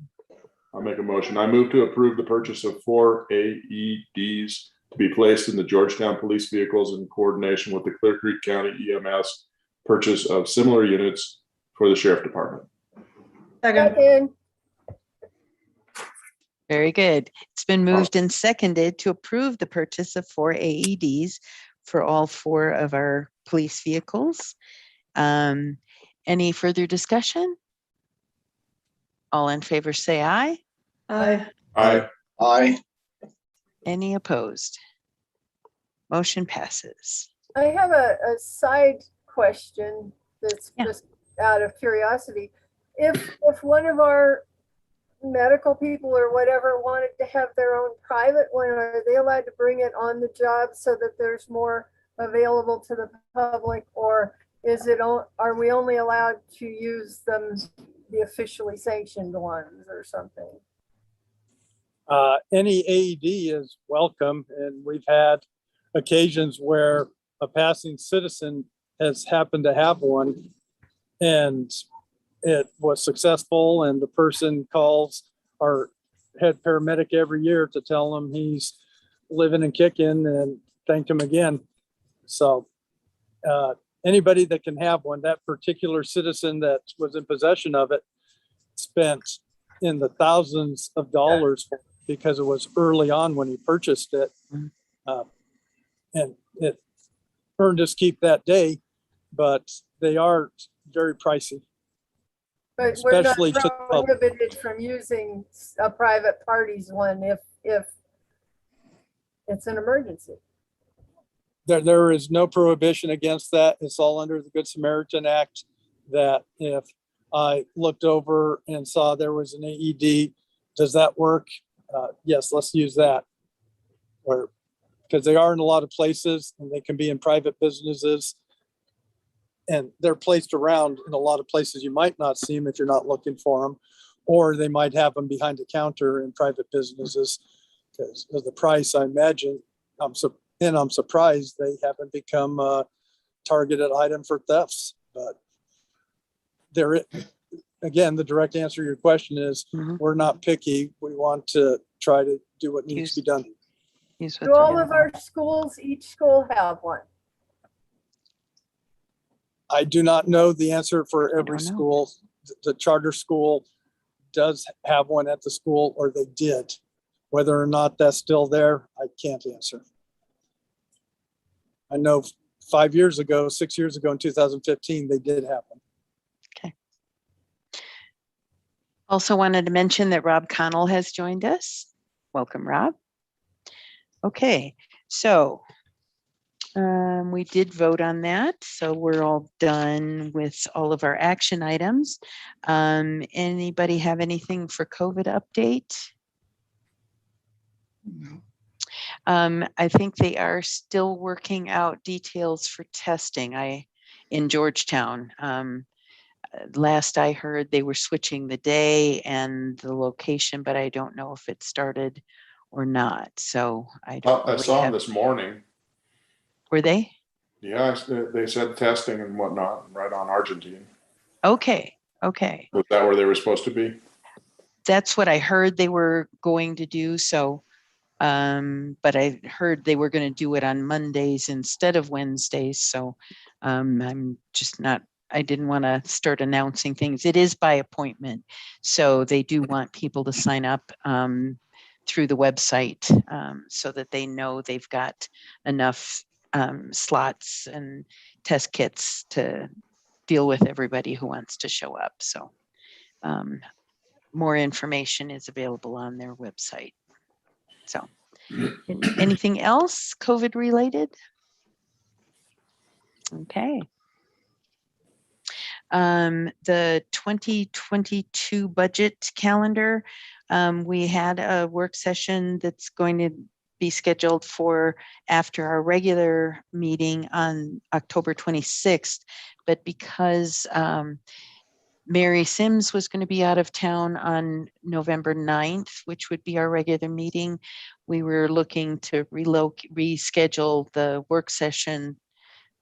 I'll make a motion. I move to approve the purchase of 4 AEDs to be placed in the Georgetown police vehicles in coordination with the Clear Creek County EMS purchase of similar units for the sheriff department. Second. Very good. It's been moved and seconded to approve the purchase of 4 AEDs for all 4 of our police vehicles. Any further discussion? All in favor, say aye. Aye. Aye. Aye. Any opposed? Motion passes. I have a side question that's Yeah. just out of curiosity. If one of our medical people or whatever wanted to have their own private one, are they allowed to bring it on the job so that there's more available to the public? Or is it, are we only allowed to use them, the officially sanctioned ones or something? Any AED is welcome, and we've had occasions where a passing citizen has happened to have one, and it was successful, and the person calls our head paramedic every year to tell him he's living and kicking and thank him again. So anybody that can have one, that particular citizen that was in possession of it spent in the thousands of dollars because it was early on when he purchased it. And it earned his keep that day, but they are very pricey. But we're not Especially to the public. prohibited from using a private party's one if it's an emergency. There is no prohibition against that. It's all under the Good Samaritan Act, that if I looked over and saw there was an AED, does that work? Yes, let's use that. Or because they are in a lot of places, and they can be in private businesses, and they're placed around in a lot of places you might not see them if you're not looking for them, or they might have them behind the counter in private businesses because of the price. I imagine I'm surprised they haven't become a targeted item for thefts. But there, again, the direct answer to your question is we're not picky. We want to try to do what needs to be done. Do all of our schools, each school have one? I do not know the answer for don't every know. school. The charter school does have one at the school, or they did. Whether or not that's still there, I can't answer. I know 6 years ago in 2015, they did have one. Okay. Also wanted to mention that Rob Connell has joined us. Welcome, Rob. Okay, so we did vote on that, so we're all done with all of our action items. Anybody have anything for COVID update? No. I think they are still working out details for testing in Georgetown. Last I heard, they were switching the day and the location, but I don't know if it started or not. So I don't I really saw them have. this morning. Were they? Yeah, they said testing and whatnot right on Argentine. Okay. Okay. Was that where they were supposed to be? That's what I heard they were going to do. So, but I heard they were going to do it on Mondays instead of Wednesdays. So I'm just not, I didn't want to start announcing things. It is by appointment. So they do want people to sign up through the website so that they know they've got enough slots and test kits to deal with everybody who wants to show up. So more information is available on their website. So anything else COVID related? Okay. The 2022 budget calendar, we had a work session that's going to be scheduled for after our regular meeting on October 26th, but because Mary Sims was going to be out of town on November 9th, which would be our regular meeting, we were looking to reschedule the work session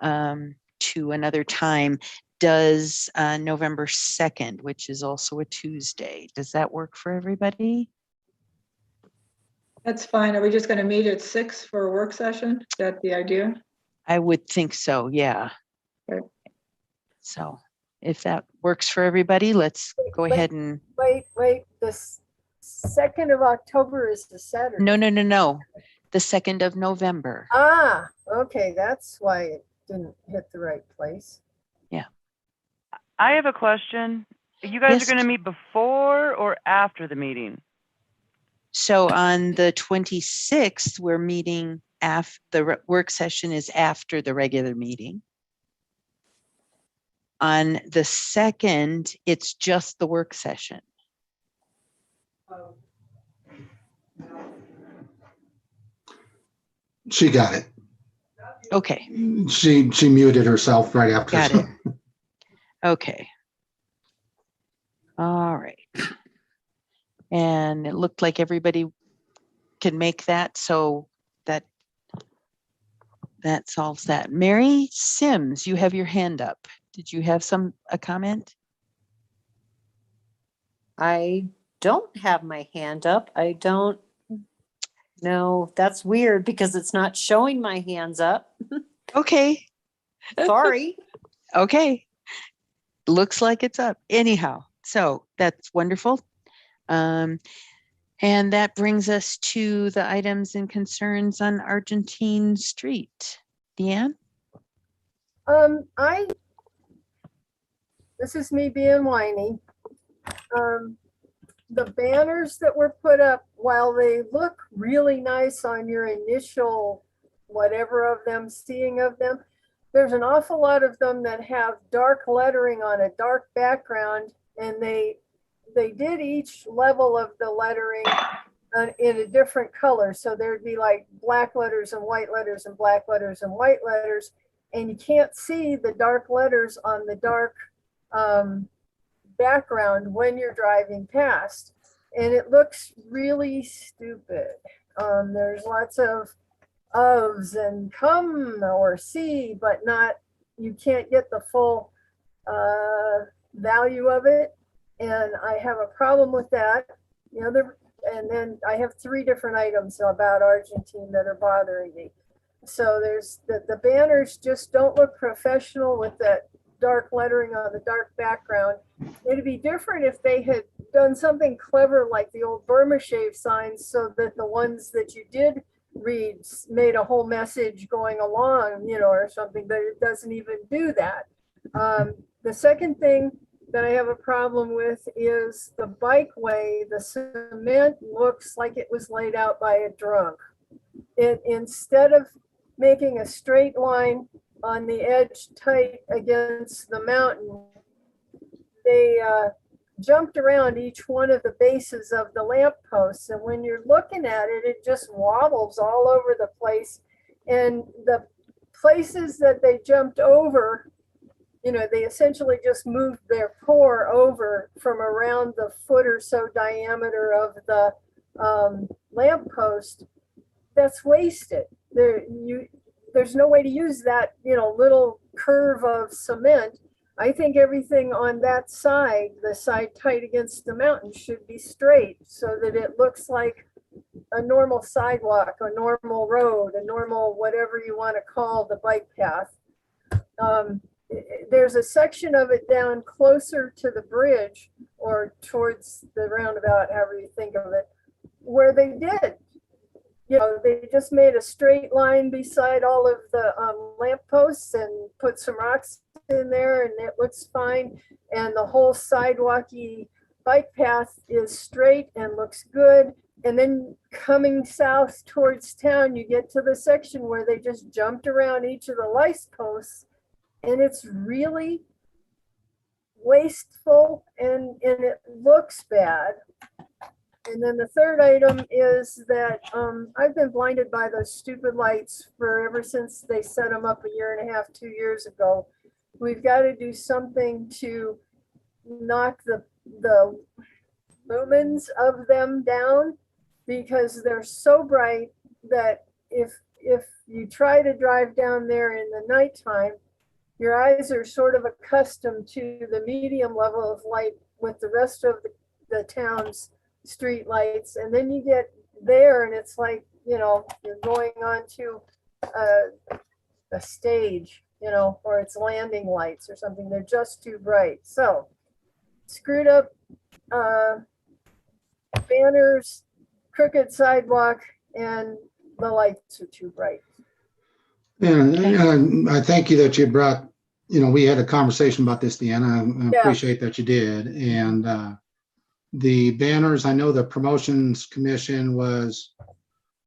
to another time. Does November 2nd, which is also a Tuesday, does that work for everybody? That's fine. Are we just going to meet at 6 for a work session? Is that the idea? I would think so, yeah. Okay. So if that works for everybody, let's go ahead and. Wait, the 2nd of October is the Saturday. No. The 2nd of November. Ah, okay, that's why it didn't hit the right place. Yeah. I have a question. You guys Yes. are going to meet before or after the meeting? So on the 26th, we're meeting the work session is after the regular meeting. On the 2nd, it's just the work session. She got it. Okay, She muted herself right after. got it. Okay. All right. And it looked like everybody can make that, so that solves that. Mary Sims, you have your hand up. Did you have a comment? I don't have my hand up. I don't know. That's weird because it's not showing my hands up. Okay, Sorry. okay. Looks like it's up anyhow. So that's wonderful. And that brings us to the items and concerns on Argentine Street. Deanne? This is me being whiny. The banners that were put up, while they look really nice on your initial whatever of them, seeing of them, there's an awful lot of them that have dark lettering on a dark background, and they did each level of the lettering in a different color. So there'd be like black letters and white letters and black letters and white letters, and you can't see the dark letters on the dark background when you're driving past, and it looks really stupid. There's lots of ofs and come or see, but not, you can't get the full value of it, and I have a problem with that. And then I have 3 different items about Argentine that are bothering me. So there's the banners just don't look professional with that dark lettering on the dark background. It'd be different if they had done something clever like the old Burma shave signs, so that the ones that you did read made a whole message going along, or something, but it doesn't even do that. The second thing that I have a problem with is the bikeway. The cement looks like it was laid out by a drunk. Instead of making a straight line on the edge tight against the mountain, they jumped around each one of the bases of the lampposts. And when you're looking at it, it just wobbles all over the place. And the places that they jumped over, they essentially just moved their pour over from around the foot or so diameter of the lamppost. That's wasted. There's no way to use that, little curve of cement. I think everything on that side, the side tight against the mountain, should be straight so that it looks like a normal sidewalk, a normal road, a normal whatever you want to call the bike path. There's a section of it down closer to the bridge or towards the roundabout, however you think of it, where they did. They just made a straight line beside all of the lampposts and put some rocks in there, and it looks fine. And the whole sidewalky bike path is straight and looks good. And then coming south towards town, you get to the section where they just jumped around each of the light posts, and it's really wasteful and it looks bad. And then the third item is that I've been blinded by those stupid lights ever since they set them up 1.5 to 2 years ago. We've got to do something to knock the lumens of them down, because they're so bright that if you try to drive down there in the nighttime, your eyes are sort of accustomed to the medium level of light with the rest of the town's street lights, and then you get there and it's like, you're going onto a stage, or it's landing lights or something. They're just too bright. So screwed up banners, crooked sidewalk, and the lights are too bright. And I thank you that you brought, we had a conversation about this, Deanna. I appreciate that you did. And the banners, I know the promotions commission was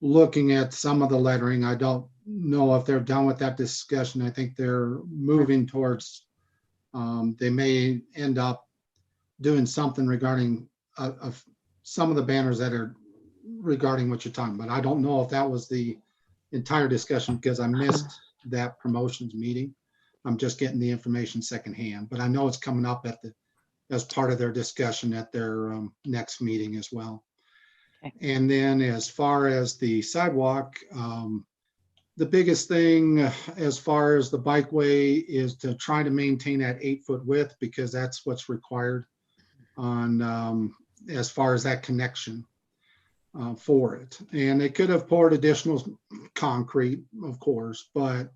looking at some of the lettering. I don't know if they're done with that discussion. I think they're moving towards, they may end up doing something regarding some of the banners that are regarding what you're talking about. I don't know if that was the entire discussion because I missed that promotions meeting. I'm just getting the information secondhand, but I know it's coming up as part of their discussion at their next meeting as well. Okay. And then as far as the sidewalk, the biggest thing as far as the bikeway is to try to maintain that 8-foot width because that's what's required on as far as that connection for it. And they could have poured additional concrete, of course, but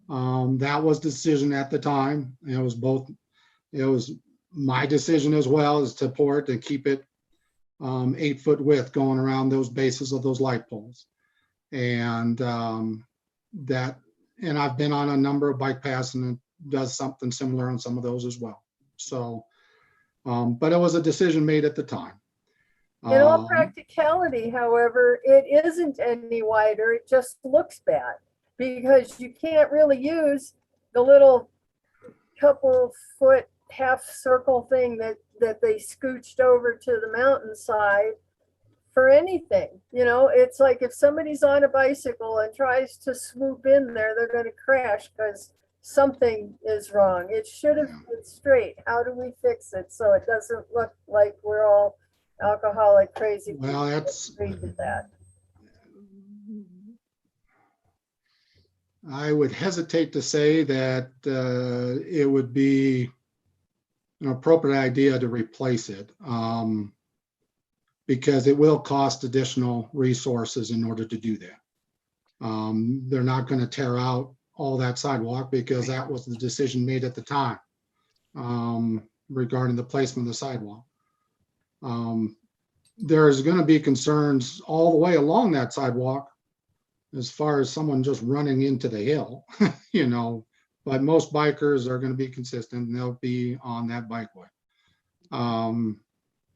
that was the decision at the time. It was my decision as well is to pour it and keep it 8-foot width going around those bases of those light poles. And and I've been on a number of bike paths and it does something similar on some of those as well. So, but it was a decision made at the time. In all practicality, however, it isn't any wider. It just looks bad because you can't really use the little couple foot half circle thing that they scooched over to the mountainside for anything. You know, it's like if somebody's on a bicycle and tries to swoop in there, they're going to crash because something is wrong. It should have been straight. How do we fix it so it doesn't look like we're all alcoholic crazy? Well, that's that. I would hesitate to say that it would be an appropriate idea to replace it because it will cost additional resources in order to do that. They're not going to tear out all that sidewalk because that was the decision made at the time regarding the placement of the sidewalk. There's going to be concerns all the way along that sidewalk as far as someone just running into the hill, you know, but most bikers are going to be consistent and they'll be on that bikeway.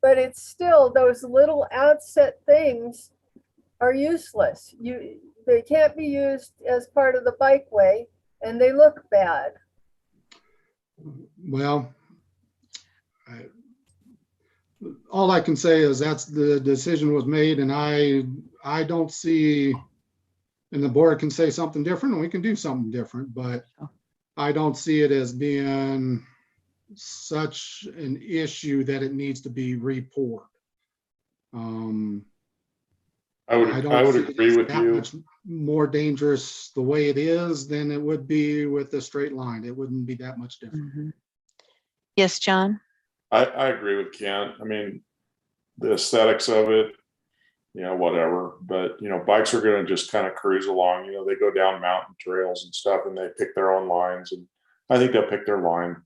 But it's still, those little outset things are useless. They can't be used as part of the bikeway and they look bad. Well, all I can say is that's the decision was made and I don't see, and the board can say something different and we can do something different, but I don't see it as being such an issue that it needs to be repoured. I would see it agree as with that you. much more dangerous the way it is than it would be with a straight line. It wouldn't be that much different. Mhm. Yes, John? I agree with Kent. I mean, the aesthetics of it, you know, whatever. But, you know, bikes are going to just kind of cruise along. You know, they go down mountain trails and stuff and they pick their own lines. And I think they'll pick their line.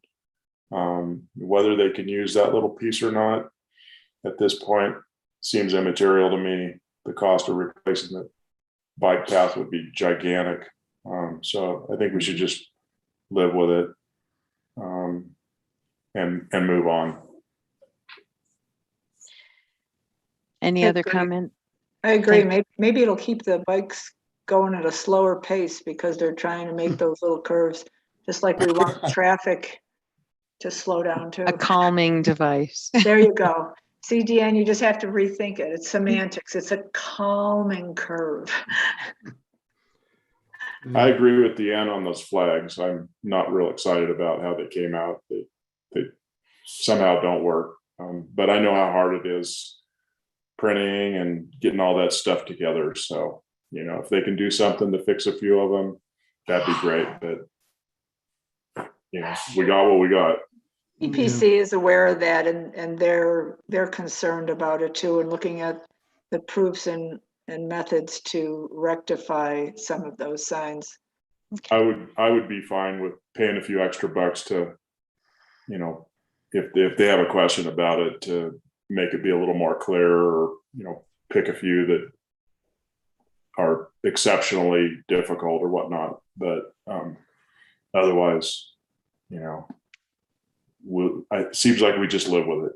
Whether they can use that little piece or not at this point seems immaterial to me. The cost of replacing the bike path would be gigantic. So I think we should just live with it and move on. Any I other agree. comment? I agree. Thank- Maybe it'll keep the bikes going at a slower pace because they're trying to make those little curves, just like we want traffic to slow down too. A calming device. There you go. See, Deanne, you just have to rethink it. It's semantics. It's a calming curve. I agree with Deanne on those flags. I'm not real excited about how they came out. They somehow don't work. But I know how hard it is printing and getting all that stuff together. So, you know, if they can do something to fix a few of them, that'd be great. But, you know, we got what we got. EPC is aware of that and they're concerned about it too and looking at the proofs and methods to rectify some of those signs. I would be fine with paying a few extra bucks to, you know, if they have a question about it, to make it be a little more clear, or, you know, pick a few that are exceptionally difficult or whatnot. But otherwise, you know, it seems like we just live with it.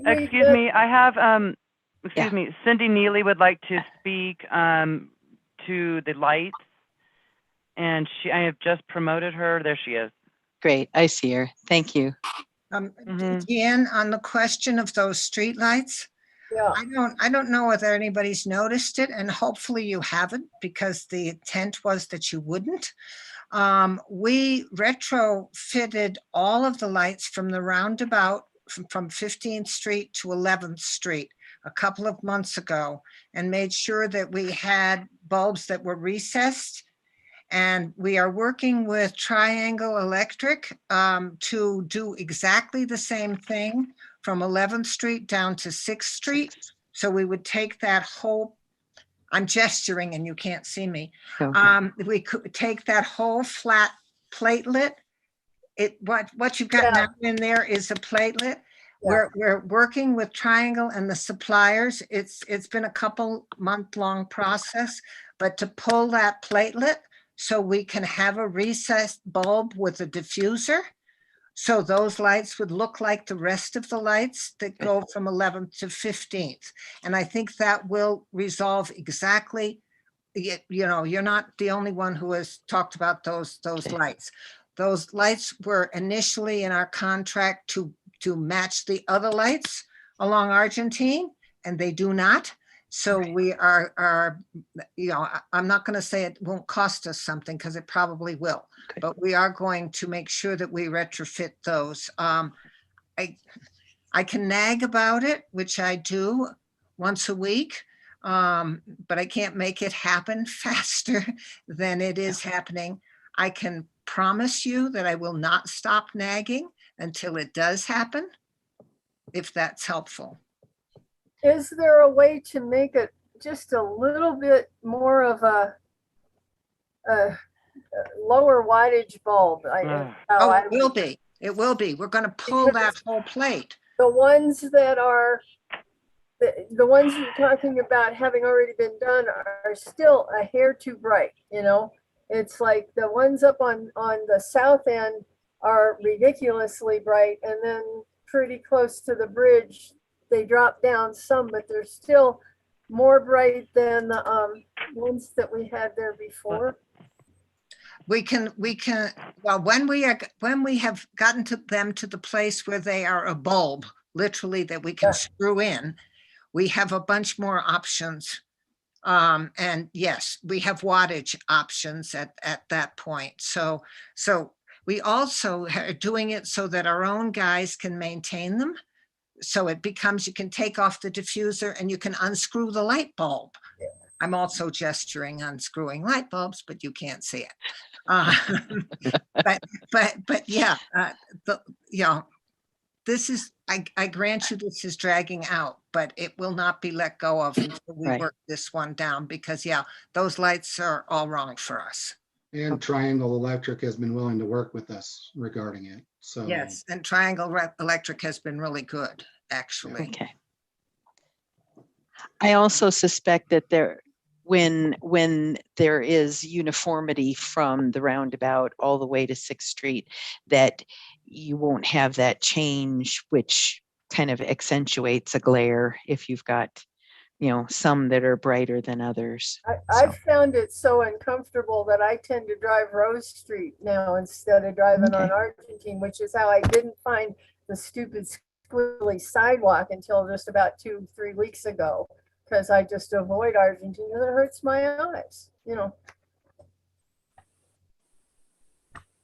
Excuse me, I have, Yeah. Cindy Neely would like to speak to the lights. And I have just promoted her. There she is. Great. I see her. Thank you. Mhm. Deanne, on the question of those streetlights, Yeah, I don't know whether anybody's noticed it, and hopefully you haven't, because the intent was that you wouldn't. We retrofitted all of the lights from the roundabout from 15th Street to 11th Street a couple of months ago, and made sure that we had bulbs that were recessed. And we are working with Triangle Electric to do exactly the same thing from 11th Street down to 6th Street. So we would take that whole, I'm gesturing and you can't see me. Okay. We could take that whole flat platelet. What you've got Yeah. now in there is a platelet. Yeah. We're working with Triangle and the suppliers. It's been a couple month-long process, but to pull that platelet so we can have a recessed bulb with a diffuser. So those lights would look like the rest of the lights that go from 11th to 15th. And I think that will resolve exactly, you know, you're not the only one who has talked about those Okay. lights. Those lights were initially in our contract to match the other lights along Argentine, and they do not. So we are, you know, I'm not going to say it won't cost us something, because it probably will, Okay. but we are going to make sure that we retrofit those. I can nag about it, which I do once a week, but I can't make it happen faster than it is happening. I can promise you that I will not stop nagging until it does happen, if that's helpful. Is there a way to make it just a little bit more of a lower wattage bulb? Oh, it will be. It will be. We're going to pull that whole plate. The ones that are, the ones you're talking about having already been done are still a hair too bright, you know? It's like the ones up on the south end are ridiculously bright, and then pretty close to the bridge, they drop down some, but they're still more bright than the ones that we had there before. We can, well, when we have gotten to them to the place where they are a bulb, literally, that we can screw in, we have a bunch more options. And yes, we have wattage options at that point. So we also are doing it so that our own guys can maintain them. So it becomes, you can take off the diffuser and you can unscrew the light bulb. I'm also gesturing unscrewing light bulbs, but you can't see it. But yeah, you know, this is, I grant you this is dragging out, but it will not be let go of until we Right. work this one down, because yeah, those lights are all wrong for us. And Triangle Electric has been willing to work with us regarding it. So Yes, and Triangle Electric has been really good, actually. Okay. I also suspect that when there is uniformity from the roundabout all the way to 6th Street, that you won't have that change, which kind of accentuates a glare if you've got, you know, some that are brighter than others. I've found it so uncomfortable that I tend to drive Rose Street now instead of driving on Okay. Argentine, which is how I didn't find the stupid squiggly sidewalk until just about 2-3 weeks ago, because I just avoid Argentine and it hurts my eyes, you know.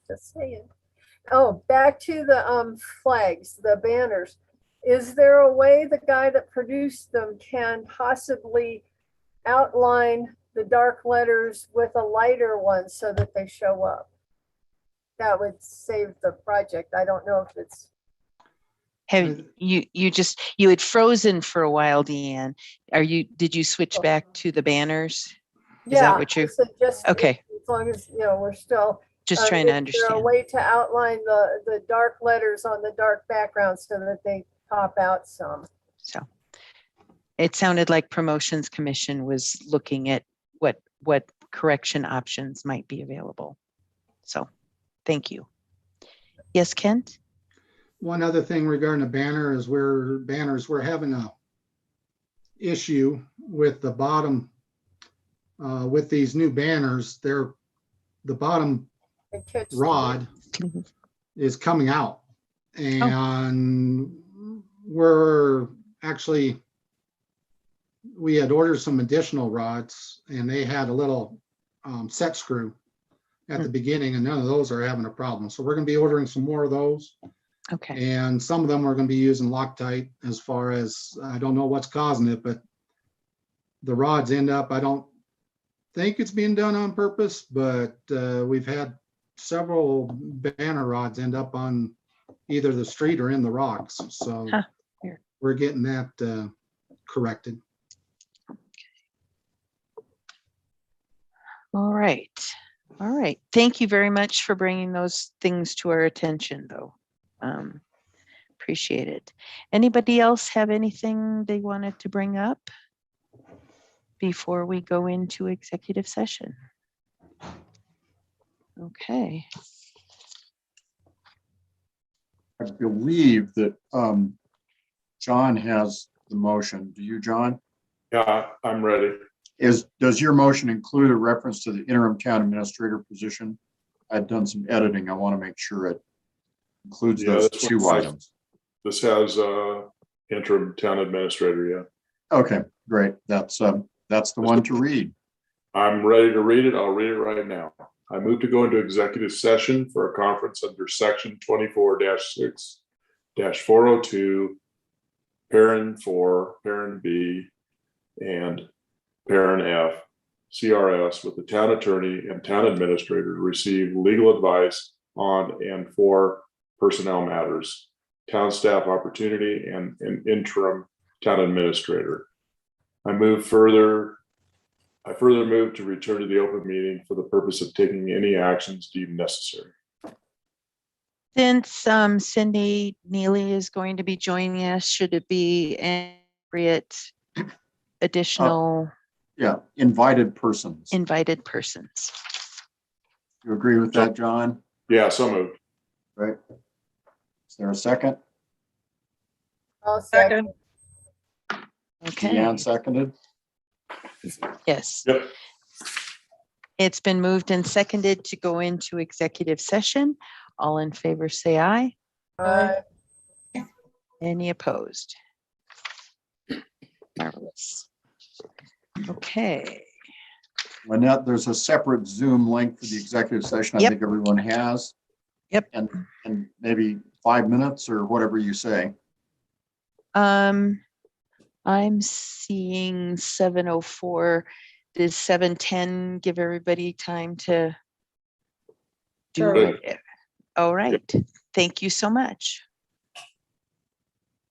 Just saying. Oh, back to the flags, the banners. Is there a way the guy that produced them can possibly outline the dark letters with a lighter one so that they show up? That would save the project. I don't know if it's. Have you had frozen for a while, Deanne? Did you switch back to the banners? Is that what I you, said just okay, as long as, you know, we're still. just trying to Is there a understand. way to outline the dark letters on the dark background so that they pop out some? So it sounded like Promotions Commission was looking at what correction options might be available. So thank you. Yes, Kent? one other thing regarding the banner is we're having a issue with the bottom, with these new banners. The bottom And catch the- rod is coming out. And we're actually, we had ordered some additional rods and they had a little set screw at the beginning, and none of those are having a problem. So we're gonna be ordering some more of those. Okay. And some of them are gonna be using Loctite, as far as, I don't know what's causing it, but the rods end up, I don't think it's being done on purpose, but we've had several banner rods end up on either the street or in the rocks. So Huh, weird. we're getting that corrected. All right. All right. Thank you very much for bringing those things to our attention, though. Appreciate it. Anybody else have anything they wanted to bring up before we go into executive session? Okay. I believe that John has the motion. Do you, John? Yeah, I'm ready. Does your motion include a reference to the interim town administrator position? I've done some editing. I want to make sure it includes Yeah, those this one two says- items. This has interim town administrator, yeah. Okay, great. That's the one to read. I'm ready to read it. I'll read it right now. I move to go into executive session for a conference under section 24-6-402, parent 4, parent B, and parent F, CRS, with the town attorney and town administrator to receive legal advice on and for personnel matters, town staff opportunity, and an interim town administrator. I further move to return to the open meeting for the purpose of taking any actions deemed necessary. Since Cindy Neely is going to be joining us, should it be an appropriate additional Yeah, invited persons. invited persons? You agree with that, John? Yeah, so moved. Right. Is there a second? I'll second. Okay, Deanne seconded. yes. Yep. It's been moved and seconded to go into executive session. All in favor, say aye. Any opposed? Marvelous. Okay, Lynette, there's a separate Zoom link for the executive session. I Yep. think everyone has. Yep. And maybe 5 minutes or whatever you say. I'm seeing 7:04. Does 7:10 give everybody time to do Sure. it? All right, thank you so much.